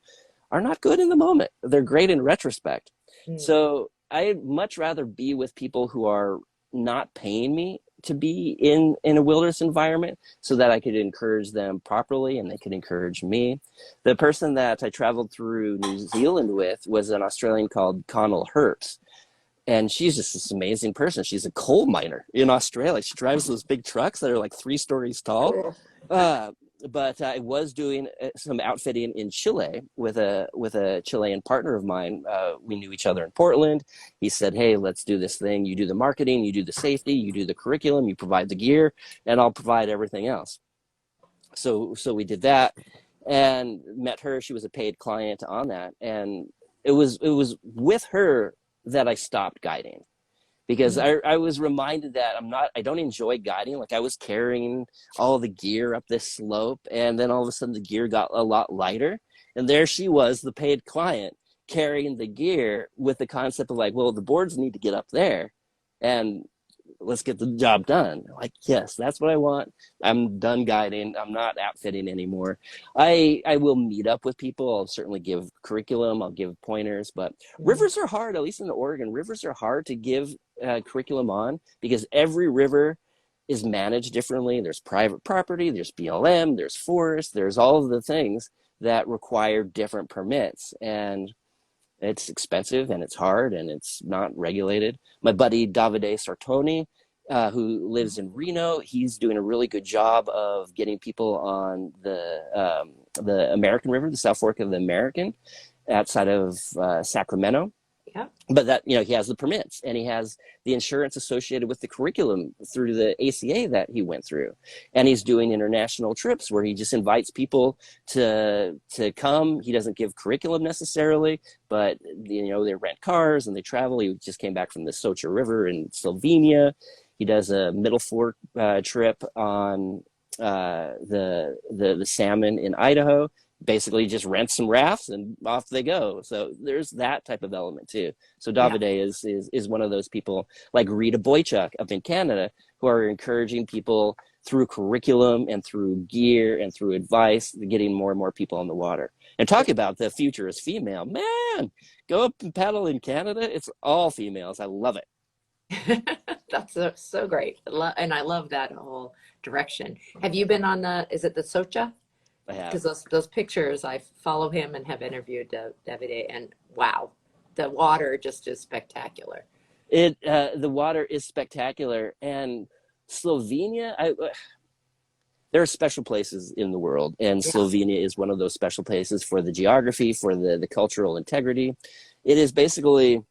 are not good in the moment. They're great in retrospect. So I'd much rather be with people who are not paying me to be in a wilderness environment so that I could encourage them properly and they could encourage me. The person that I traveled through New Zealand with was an Australian called Connell Herbst. And she's just this amazing person. She's a coal miner in Australia. She drives those big trucks that are like 3 stories tall. But I was doing some outfitting in Chile with a Chilean partner of mine. We knew each other in Portland. He said, hey, let's do this thing. You do the marketing, you do the safety, you do the curriculum, you provide the gear, and I'll provide everything else. So we did that and met her. She was a paid client on that. And it was with her that I stopped guiding. Because I was reminded that I don't enjoy guiding. Like I was carrying all the gear up this slope, and then all of a sudden the gear got a lot lighter. And there she was, the paid client, carrying the gear with the concept of like, well, the boards need to get up there and let's get the job done. Like, yes, that's what I want. I'm done guiding. I'm not outfitting anymore. I will meet up with people. I'll certainly give curriculum. I'll give pointers, but rivers are hard, at least in Oregon. Rivers are hard to give curriculum on because every river is managed differently. There's private property, there's BLM, there's forest, there's all of the things that require different permits. And it's expensive and it's hard and it's not regulated. My buddy Davide Sartoni, who lives in Reno, he's doing a really good job of getting people on the American River, the South Fork of the American, outside of Sacramento. Yeah. But that, you know, he has the permits and he has the insurance associated with the curriculum through the ACA that he went through. And he's doing international trips where he just invites people to come. He doesn't give curriculum necessarily, but, you know, they rent cars and they travel. He just came back from the Socha River in Slovenia. He does a Middle Fork trip on the salmon in Idaho. Basically just rent some rafts and off they go. So there's that type of element too. So Davide is one of those people like Rita Boychuk up in Canada who are encouraging people through curriculum and through gear and through advice, getting more and more people on the water. And talk about the future is female. Man, go up and paddle in Canada. It's all females. I love it. That's so great. And I love that whole direction. Have you been on is it the Socha? Because those pictures, I follow him and have interviewed Davide, and wow, the water just is spectacular. The water is spectacular, and Slovenia, there are special places in the world, and Slovenia is one of those special places for the geography, for the cultural integrity. It is basically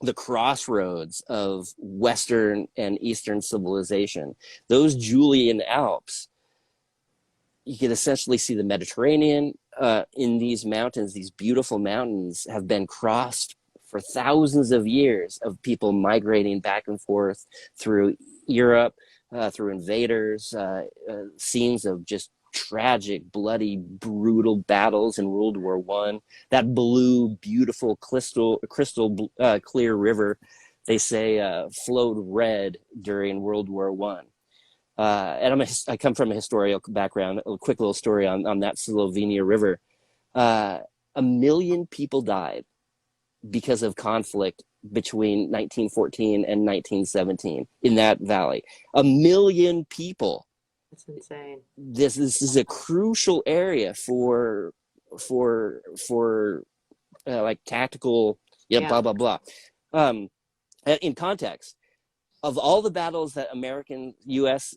the crossroads of Western and Eastern civilization. Those Julian Alps, you can essentially see the Mediterranean in these mountains. These beautiful mountains have been crossed for thousands of years of people migrating back and forth through Europe, through invaders, scenes of just tragic, bloody, brutal battles in World War One. That blue, beautiful, crystal clear river, they say, flowed red during World War One. And I come from a historical background. A quick little story on that Slovenia River. 1 million people died because of conflict between 1914 and 1917 in that valley. 1 million people. That's insane. This is a crucial area for like tactical, blah blah blah. In context of all the battles that American U.S.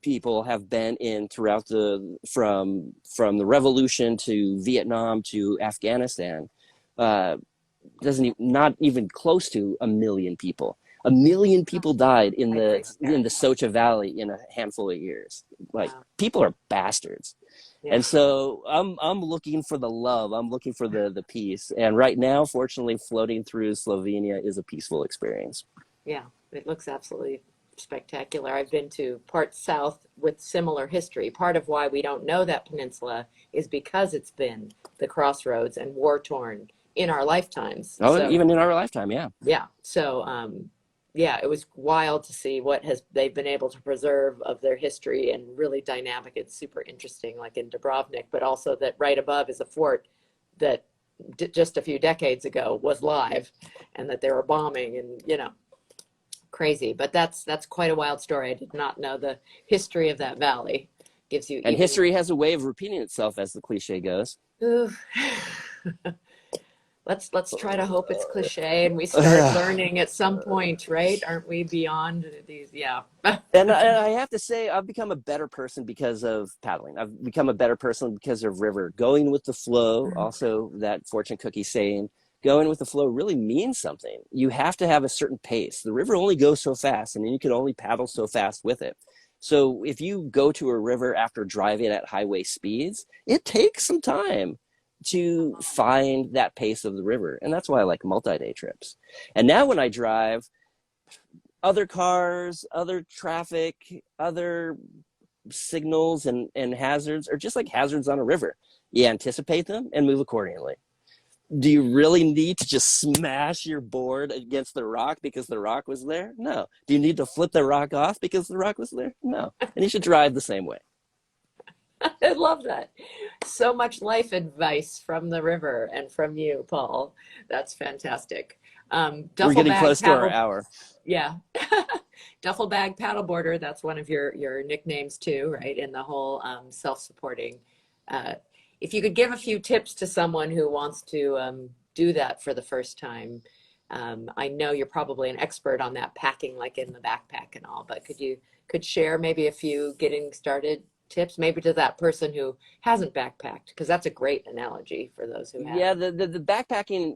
people have been in throughout from the revolution to Vietnam to Afghanistan, not even close to 1 million people. 1 million people died in the Socha Valley in a handful of years. Like, people are bastards. Yeah. And so I'm looking for the love. I'm looking for the peace. And right now, fortunately, floating through Slovenia is a peaceful experience. Yeah, it looks absolutely spectacular. I've been to parts south with similar history. Part of why we don't know that peninsula is because it's been the crossroads and war-torn in our lifetimes. Even in our lifetime, yeah. Yeah. So, yeah, it was wild to see what they've been able to preserve of their history, and really dynamic. It's super interesting, like in Dubrovnik, but also that right above is a fort that just a few decades ago was live, and that they were bombing, and crazy. But that's quite a wild story. I did not know the history of that valley. Gives you and history has a way of repeating itself, as the cliche goes. Let's try to hope it's cliche and we start learning at some point, right? Aren't we beyond these? Yeah. And I have to say, I've become a better person because of paddling. I've become a better person because of river. Going with the flow, also that fortune cookie saying, going with the flow really means something. You have to have a certain pace. The river only goes so fast, and you can only paddle so fast with it. So if you go to a river after driving at highway speeds, it takes some time to find that pace of the river. And that's why I like multi-day trips. And now when I drive, other cars, other traffic, other signals and hazards are just like hazards on a river. You anticipate them and move accordingly. Do you really need to just smash your board against the rock because the rock was there? No. Do you need to flip the rock off because the rock was there? No. And you should drive the same way. I love that. So much life advice from the river and from you, Paul. That's fantastic. We're getting close to our hour. Yeah. Duffel bag paddleboarder. That's one of your nicknames too, right? In the whole self-supporting. If you could give a few tips to someone who wants to do that for the first time, I know you're probably an expert on that, packing like in the backpack and all, but could share maybe a few getting started tips, maybe to that person who hasn't backpacked, because that's a great analogy for those who have. Yeah, the backpacking,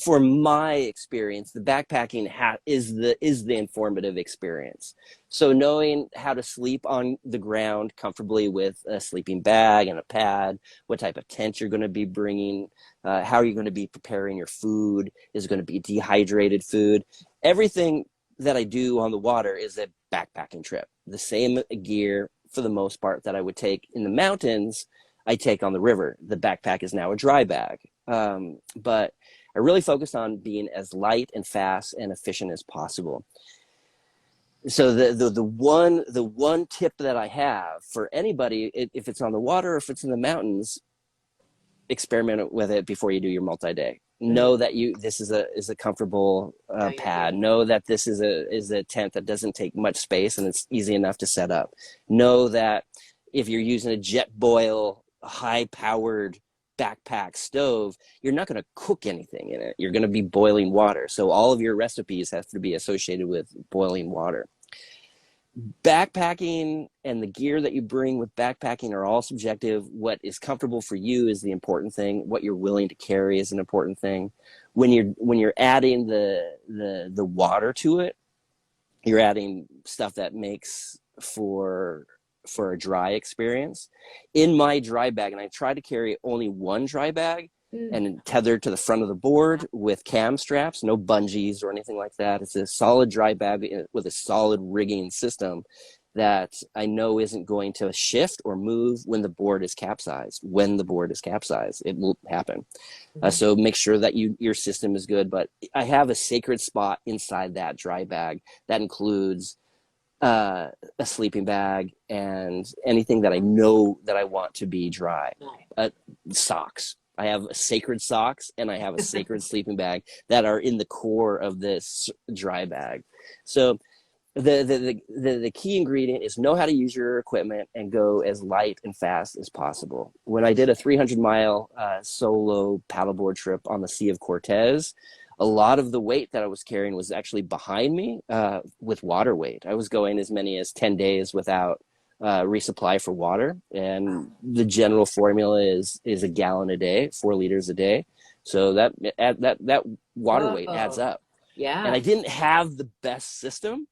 for my experience, the backpacking is the informative experience. So knowing how to sleep on the ground comfortably with a sleeping bag and a pad, what type of tent you're going to be bringing, how are you going to be preparing your food, is it going to be dehydrated food? Everything that I do on the water is a backpacking trip. The same gear, for the most part, that I would take in the mountains, I take on the river. The backpack is now a dry bag. But I really focus on being as light and fast and efficient as possible. So the one tip that I have for anybody, if it's on the water or if it's in the mountains, experiment with it before you do your multi-day. Know that this is a comfortable pad. Know that this is a tent that doesn't take much space and it's easy enough to set up. Know that if you're using a Jetboil high-powered backpack stove, you're not going to cook anything in it. You're going to be boiling water. So all of your recipes have to be associated with boiling water. Backpacking and the gear that you bring with backpacking are all subjective. What is comfortable for you is the important thing. What you're willing to carry is an important thing. When you're adding the water to it, you're adding stuff that makes for a dry experience. In my dry bag, and I try to carry only one dry bag and tethered to the front of the board with cam straps, no bungees or anything like that. It's a solid dry bag with a solid rigging system. that I know isn't going to shift or move when the board is capsized. When the board is capsized, it will happen. Mhm. So make sure that your system is good. But I have a sacred spot inside that dry bag that includes a sleeping bag and anything that I know that I want to be dry. Right. Socks. I have sacred socks and I have a sacred sleeping bag that are in the core of this dry bag. So the key ingredient is know how to use your equipment and go as light and fast as possible. When I did a 300-mile solo paddleboard trip on the Sea of Cortez, a lot of the weight that I was carrying was actually behind me with water weight. I was going as many as 10 days without resupply for water, and the general formula is a gallon a day, 4 liters a day. So that water weight adds Whoa. up. And Yeah. I didn't have the best system.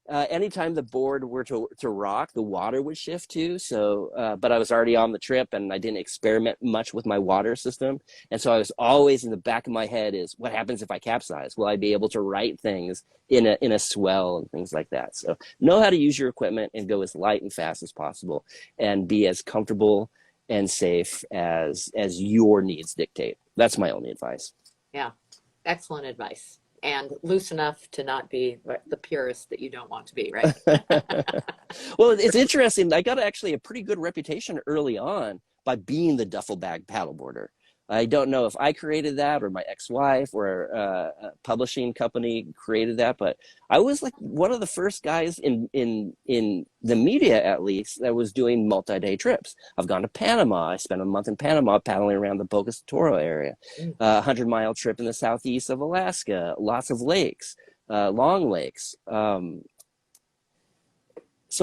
Anytime the board were to rock, the water would shift too. So, but I was already on the trip and I didn't experiment much with my water system. And so I was always in the back of my head is what happens if I capsize? Will I be able to write things in a swell and things like that? So know how to use your equipment and go as light and fast as possible and be as comfortable and safe as your needs dictate. That's my only advice. Yeah. Excellent advice. And loose enough to not be the purist that you don't want to be, right? Well, it's interesting. I got actually a pretty good reputation early on by being the duffel bag paddleboarder. I don't know if I created that or my ex-wife or a publishing company created that, but I was like one of the first guys in the media, at least, that was doing multi-day trips. I've gone to Panama. I spent a month in Panama paddling around the Boca Toro area, a 100-mile trip in the southeast of Alaska, lots of lakes, long lakes. So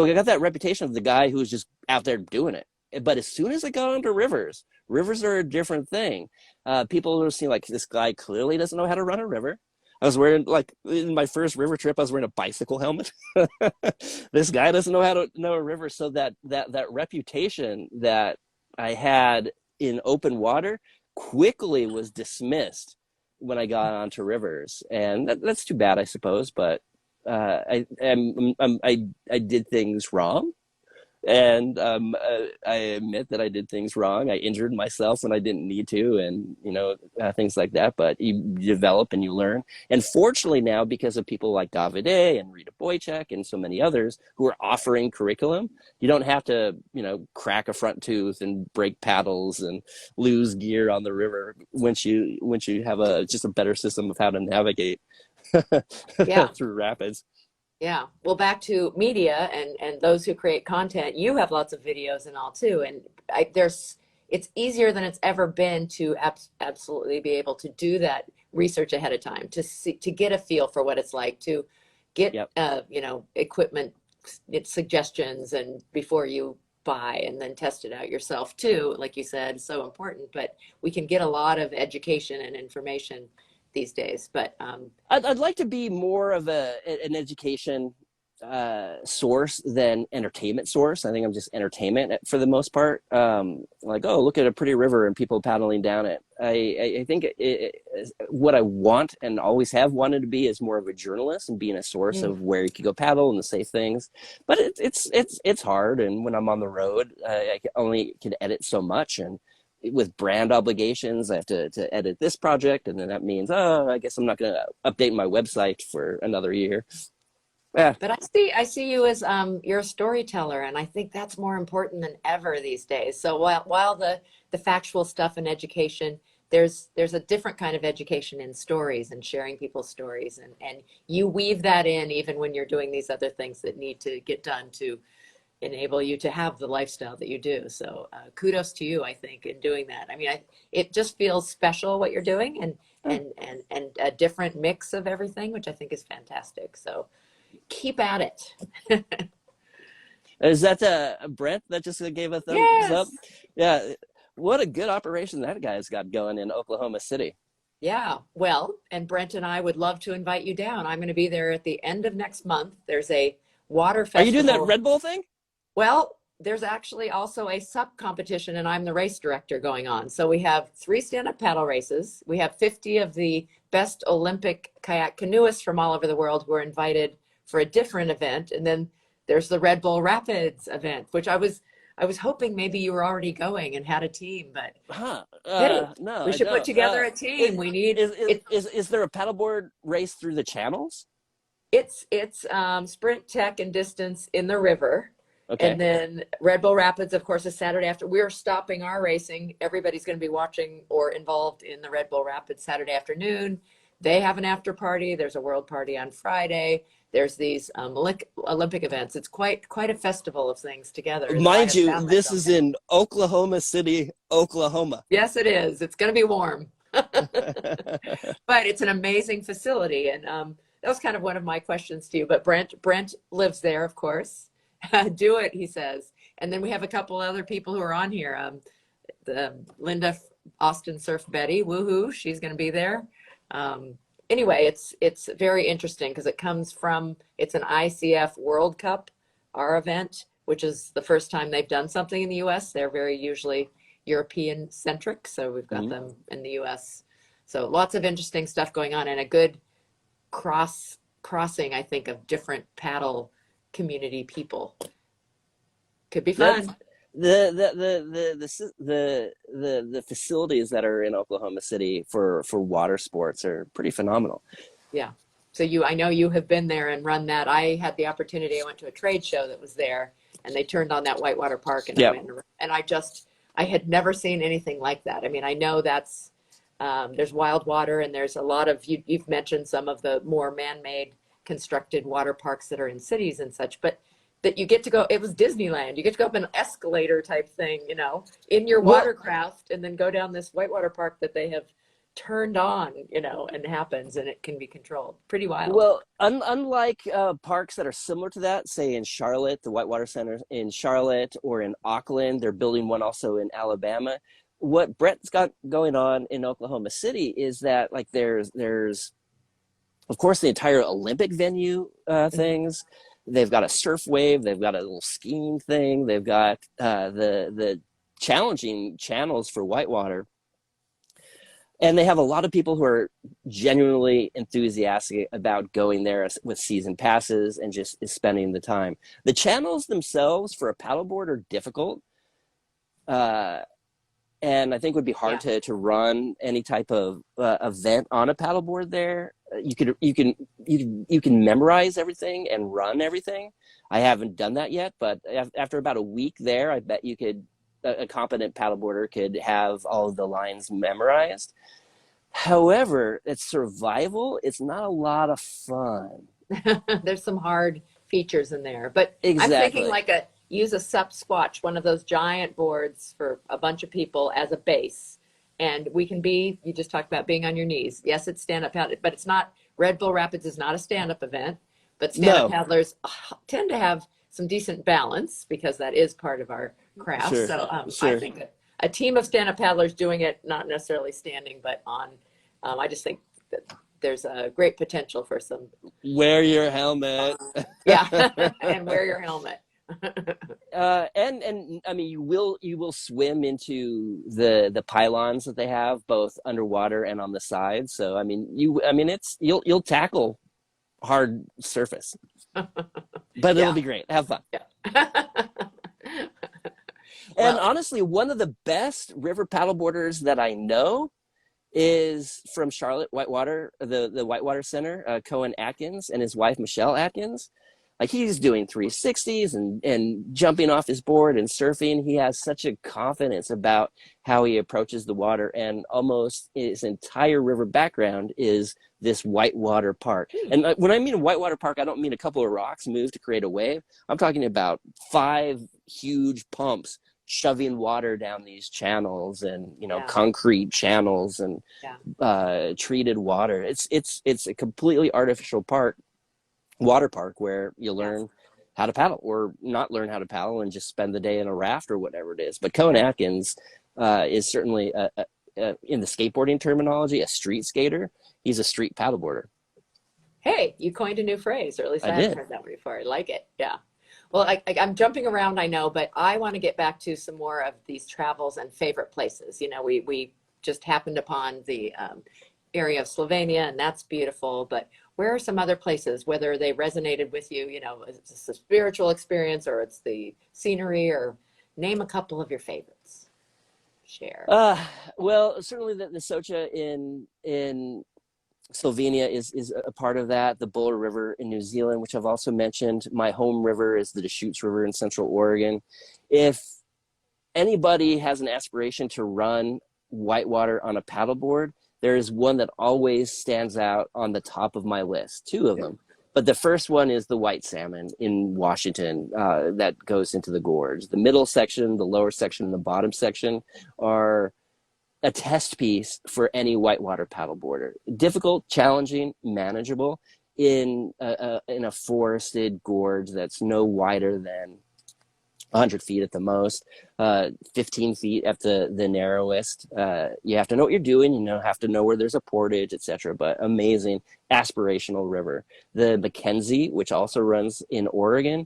I got that reputation of the guy who was just out there doing it. But as soon as I got onto rivers, rivers are a different thing. People are seeing like this guy clearly doesn't know how to run a river. I was wearing, like, in my first river trip, I was wearing a bicycle helmet. This guy doesn't know how to know a river. So that reputation that I had in open water quickly was dismissed when I got onto rivers. And that's too bad, I suppose. But I did things wrong. And I admit that I did things wrong. I injured myself when I didn't need to, and things like that. But you develop and you learn. And fortunately now, because of people like Davide and Rita Boychuk and so many others who are offering curriculum, you don't have to crack a front tooth and break paddles and lose gear on the river once you have just a better system of how to navigate Yeah. through rapids. Yeah. Well, back to media and those who create content, you have lots of videos and all too. And it's easier than it's ever been to absolutely be able to do that research ahead of time, to get a feel for what it's like, to get, Yep. Equipment suggestions and before you buy, and then test it out yourself too. Like you said, so important, but we can get a lot of education and information these days. But I'd like to be more of an education source than entertainment source. I think I'm just entertainment for the most part. Like, oh, look at a pretty river and people paddling down it. I think what I want and always have wanted to be is more of a journalist and being a source of where you can go paddle and the safe things. But it's hard, and when I'm on the road, I only can edit so much, and with brand obligations, I have to edit this project, and then that means, oh, I guess I'm not going to update my website for another year. Yeah. But I see you as you're a storyteller, and I think that's more important than ever these days. So while the factual stuff in education, there's a different kind of education in stories and sharing people's stories, and you weave that in even when you're doing these other things that need to get done to enable you to have the lifestyle that you do. So kudos to you, I think, in doing that. I mean, it just feels special what you're doing, and a different mix of everything, which I think is fantastic. So keep at it. Is that Brent that just gave a thumbs up? Yes. Yeah. What a good operation that guy's got going in Oklahoma City. Yeah. Well, and Brent and I would love to invite you down. I'm going to be there at the end of next month. There's a water festival. Are you doing that Red Bull thing? Well, there's actually also a SUP competition, and I'm the race director going on. So we have 3 stand-up paddle races. We have 50 of the best Olympic kayak canoeists from all over the world who are invited for a different event. And then there's the Red Bull Rapids event, which I was hoping maybe you were already going and had a team, but Huh? hey, No, we I should put don't. together a team. Is, We need it. is there a paddleboard race through the channels? It's sprint, tech, and distance in the river. Okay. And then Red Bull Rapids, of course, is Saturday after. We're stopping our racing. Everybody's going to be watching or involved in the Red Bull Rapids Saturday afternoon. They have an after party. There's a world party on Friday. There's these Olympic events. It's quite a festival of things together that I Mind have you, found this myself is in. in Oklahoma City, Oklahoma. Yes, it is. It's going to be warm. But it's an amazing facility. And that was kind of one of my questions to you. But Brent lives there, of course. Do it, he says. And then we have a couple other people who are on here. The Linda Austin Surf Betty, woohoo, she's going to be there. Anyway, it's very interesting because it's an ICF World Cup, our event, which is the first time they've done something in the U.S. They're very usually European centric, so we've got them in the U.S. So lots of interesting stuff going on, and a good crossing, I think, of different paddle community people. Could be That's fun. the facilities that are in Oklahoma City for water sports are pretty phenomenal. Yeah. So I know you have been there and run that. I had the opportunity. I went to a trade show that was there, and they turned on that whitewater park, and I Yeah. went and I had never seen anything like that. I mean, I know that's there's wild water, and there's a lot of you've mentioned some of the more man-made constructed water parks that are in cities and such, but that you get to go, it was Disneyland. You get to go up an escalator type thing, in your Well, watercraft, and then go down this whitewater park that they have turned on, and happens, and it can be controlled. Pretty wild. Well, unlike parks that are similar to that, say in Charlotte, the Whitewater Center in Charlotte, or in Auckland, they're building one also in Alabama. What Brett's got going on in Oklahoma City is that, like, there's of course the entire Olympic venue things. They've got a surf wave. They've got a little skiing thing. They've got the challenging channels for whitewater. And they have a lot of people who are genuinely enthusiastic about going there with season passes and just spending the time. The channels themselves for a paddleboard are difficult, and I think would be hard to run any type of event on a paddleboard there. You can memorize everything and run everything. I haven't done that yet, but after about a week there, I bet you could. A competent paddleboarder could have all of the lines memorized. However, it's survival. It's not a lot of fun. There's some hard features in there, but I'm thinking Exactly. like use a SUP squatch, one of those giant boards for a bunch of people as a base. And you just talked about being on your knees. Yes, it's stand-up paddle, but it's not, Red Bull Rapids is not a stand-up event, but stand-up No, paddlers tend to have some decent balance because that is part of our craft. sure, So I sure. think that a team of stand-up paddlers doing it, not necessarily standing, but on, I just think that there's a great potential for some, Wear your helmet. yeah, and wear your helmet. And I mean, you will swim into the pylons that they have both underwater and on the side. So I mean, you'll tackle hard surface, but it'll Yeah. be great. Have fun. Yeah. And Well, honestly, one of the best river paddleboarders that I know is from Charlotte Whitewater, the Whitewater Center, Cohen Atkins and his wife Michelle Atkins. Like, he's doing 360s and jumping off his board and surfing. He has such a confidence about how he approaches the water, and almost his entire river background is this whitewater park. And when I mean a whitewater park, I don't mean a couple of rocks moved to create a wave. I'm talking about 5 huge pumps shoving water down these channels, and yeah, concrete channels and yeah, treated water. It's a completely artificial water park where you yeah, learn how to paddle, or not learn how to paddle and just spend the day in a raft or whatever it is. But Cohen yeah. Atkins is certainly in the skateboarding terminology a street skater. He's a street paddleboarder. Hey, you coined a new phrase, or at least I I hadn't did. heard that one before. I like it. Yeah. Well, I'm jumping around, I know, but I want to get back to some more of these travels and favorite places. We just happened upon area of Slovenia, and that's beautiful. But where are some other places, whether they resonated with you, is this a spiritual experience or it's the scenery, or name a couple of your favorites? Share. Uh, well, certainly the Socha in Slovenia is a part of that. The Buller River in New Zealand, which I've also mentioned. My home river is the Deschutes River in Central Oregon. If anybody has an aspiration to run whitewater on a paddleboard, there is one that always stands out on the top of my list, two of them. But the first one is the white salmon in Washington that goes into the gorge. The middle section, the lower section, and the bottom section are a test piece for any whitewater paddleboarder. Difficult, challenging, manageable in a forested gorge that's no wider than 100 feet at the most, 15 feet at the narrowest. You have to know what you're doing. Have to know where there's a portage, etc. But amazing, aspirational river. The Mackenzie, which also runs in Oregon,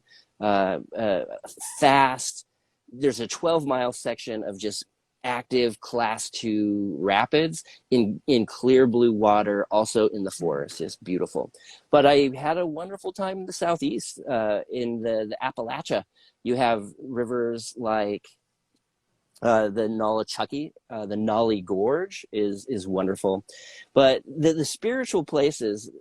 fast. There's a 12-mile section of just active class 2 rapids in clear blue water, also in the forest. It's beautiful. But I had a wonderful time in the southeast, in the Appalachia. You have rivers like the Nolichucky, the Nolly Gorge is wonderful. But the spiritual places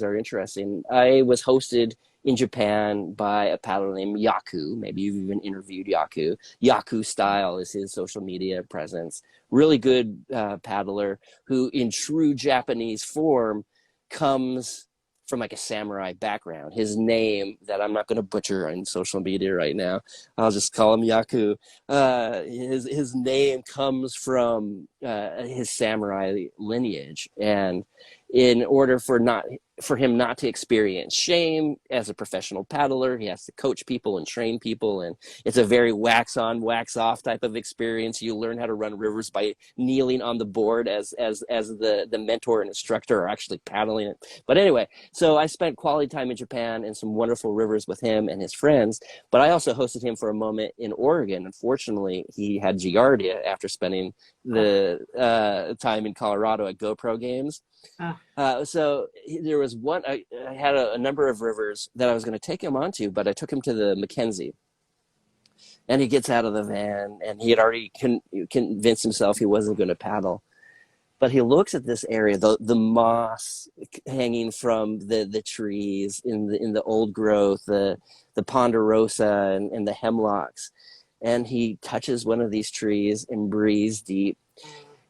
are interesting. I was hosted in Japan by a paddler named Yaku. Maybe you've even interviewed Yaku. Yaku Style is his social media presence. Really good paddler who in true Japanese form comes from like a samurai background. His name, that I'm not going to butcher on social media right now, I'll just call him Yaku. His name comes from his samurai lineage, and in order for him not to experience shame as a professional paddler, he has to coach people and train people, and it's a very wax on, wax off type of experience. You learn how to run rivers by kneeling on the board as the mentor and instructor are actually paddling it. But anyway, so I spent quality time in Japan and some wonderful rivers with him and his friends, but I also hosted him for a moment in Oregon. Unfortunately, he had giardia after spending the time in Colorado at GoPro games. So there was one, I had a number of rivers that I was going to take him onto, but I took him to the Mackenzie. And he gets out of the van, and he had already convinced himself he wasn't going to paddle. But he looks at this area, the moss hanging from the trees in the old growth, the ponderosa and the hemlocks. And he touches one of these trees and breathes deep.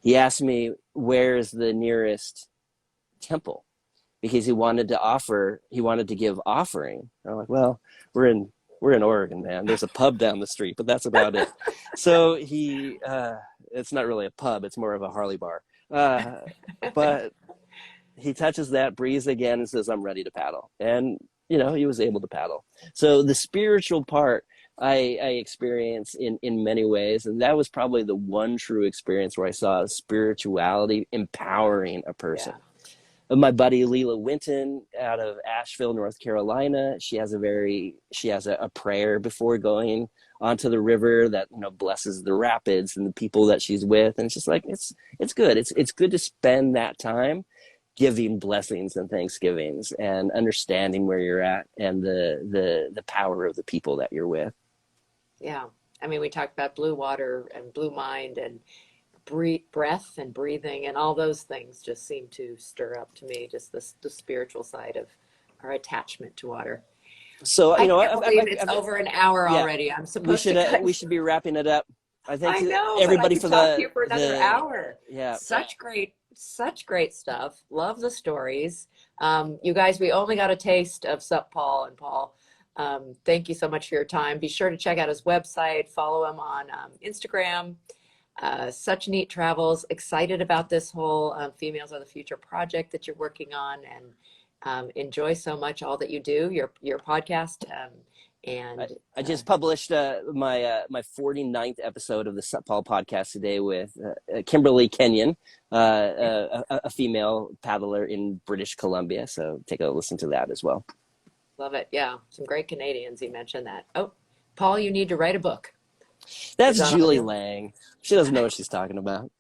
He asked me, where's the nearest temple? Because he wanted to give offering. I'm like, well, we're in Oregon, man. There's a pub down the street, but that's about it. So it's not really a pub, it's more of a Harley bar. But he touches that, breathes again, and says, I'm ready to paddle. And he was able to paddle. So the spiritual part I experience in many ways, and that was probably the one true experience where I saw spirituality empowering a person. Yeah. My buddy Leela Winton out of Asheville, North Carolina, she has a prayer before going onto the river that blesses the rapids and the people that she's with, and it's just like it's good. It's good to spend that time giving blessings and thanksgivings and understanding where you're at and the power of the people that you're with. Yeah. I mean, we talked about blue water and blue mind and breath and breathing, and all those things just seem to stir up to me just the spiritual side of our attachment to water. So I can't believe it's over an hour already. I'm supposed to. We should be wrapping it up. I think I know, everybody but I could for talk to you for another hour. Yeah. Such great stuff. Love the stories. You guys, we only got a taste of SUPPAUL and Paul. Thank you so much for your time. Be sure to check out his website, follow him on Instagram. Such neat travels. Excited about this whole Females Are the Future project that you're working on, and enjoy so much all that you do, your podcast. And I just published my 49th episode of the SUPPAUL podcast today with Kimberly Kenyon, a female paddler in British Columbia. So take a listen to that as well. Love it. Yeah. Some great Canadians. You mentioned that. Oh, Paul, you need to write a book. That's Is that all Julie you? Lang. She doesn't know what she's talking about.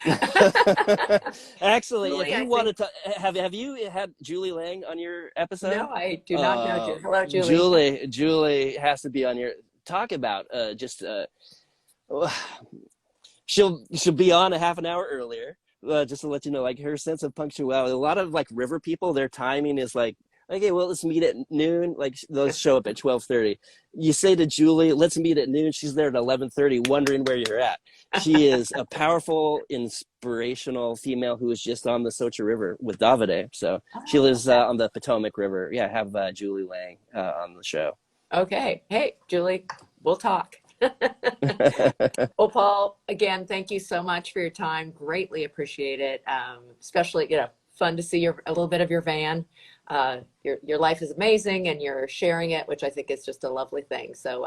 Actually, if Julie, you I think. wanted to have you had Julie Lang on your episode? No, I do not know Uh, Julie. Hello, Julie. Julie has to be on your talk about just she'll be on a half an hour earlier, just to let you know, like her sense of punctuality. A lot of like river people, their timing is like, okay, well, let's meet at noon. Like they'll show up at 12:30. You say to Julie, let's meet at noon. She's there at 11:30, wondering where you're at. She is a powerful, inspirational female who was just on the Socha River with Davide. So she Oh, lives okay. on the Potomac River. Yeah, have Julie Lang on the show. Okay. Hey, Julie, we'll talk. Well, Paul, again, thank you so much for your time. Greatly appreciate it. Especially, fun to see a little bit of your van. Your life is amazing, and you're sharing it, which I think is just a lovely thing. So,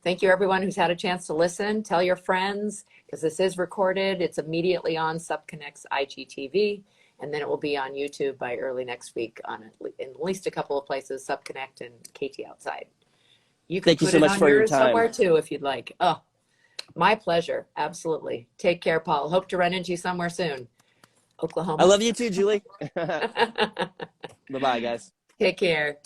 thank you, everyone who's had a chance to listen. Tell your friends because this is recorded. It's immediately on SUP-Connect's IGTV, and then it will be on YouTube by early next week in at least a couple of places, SUP-Connect and KT Outside. You can Thank you put so it much on for your yours time. somewhere too if you'd like. Oh, my pleasure. Absolutely. Take care, Paul. Hope to run into you somewhere soon. I Oklahoma. love you too, Julie. Bye-bye, guys. Take care.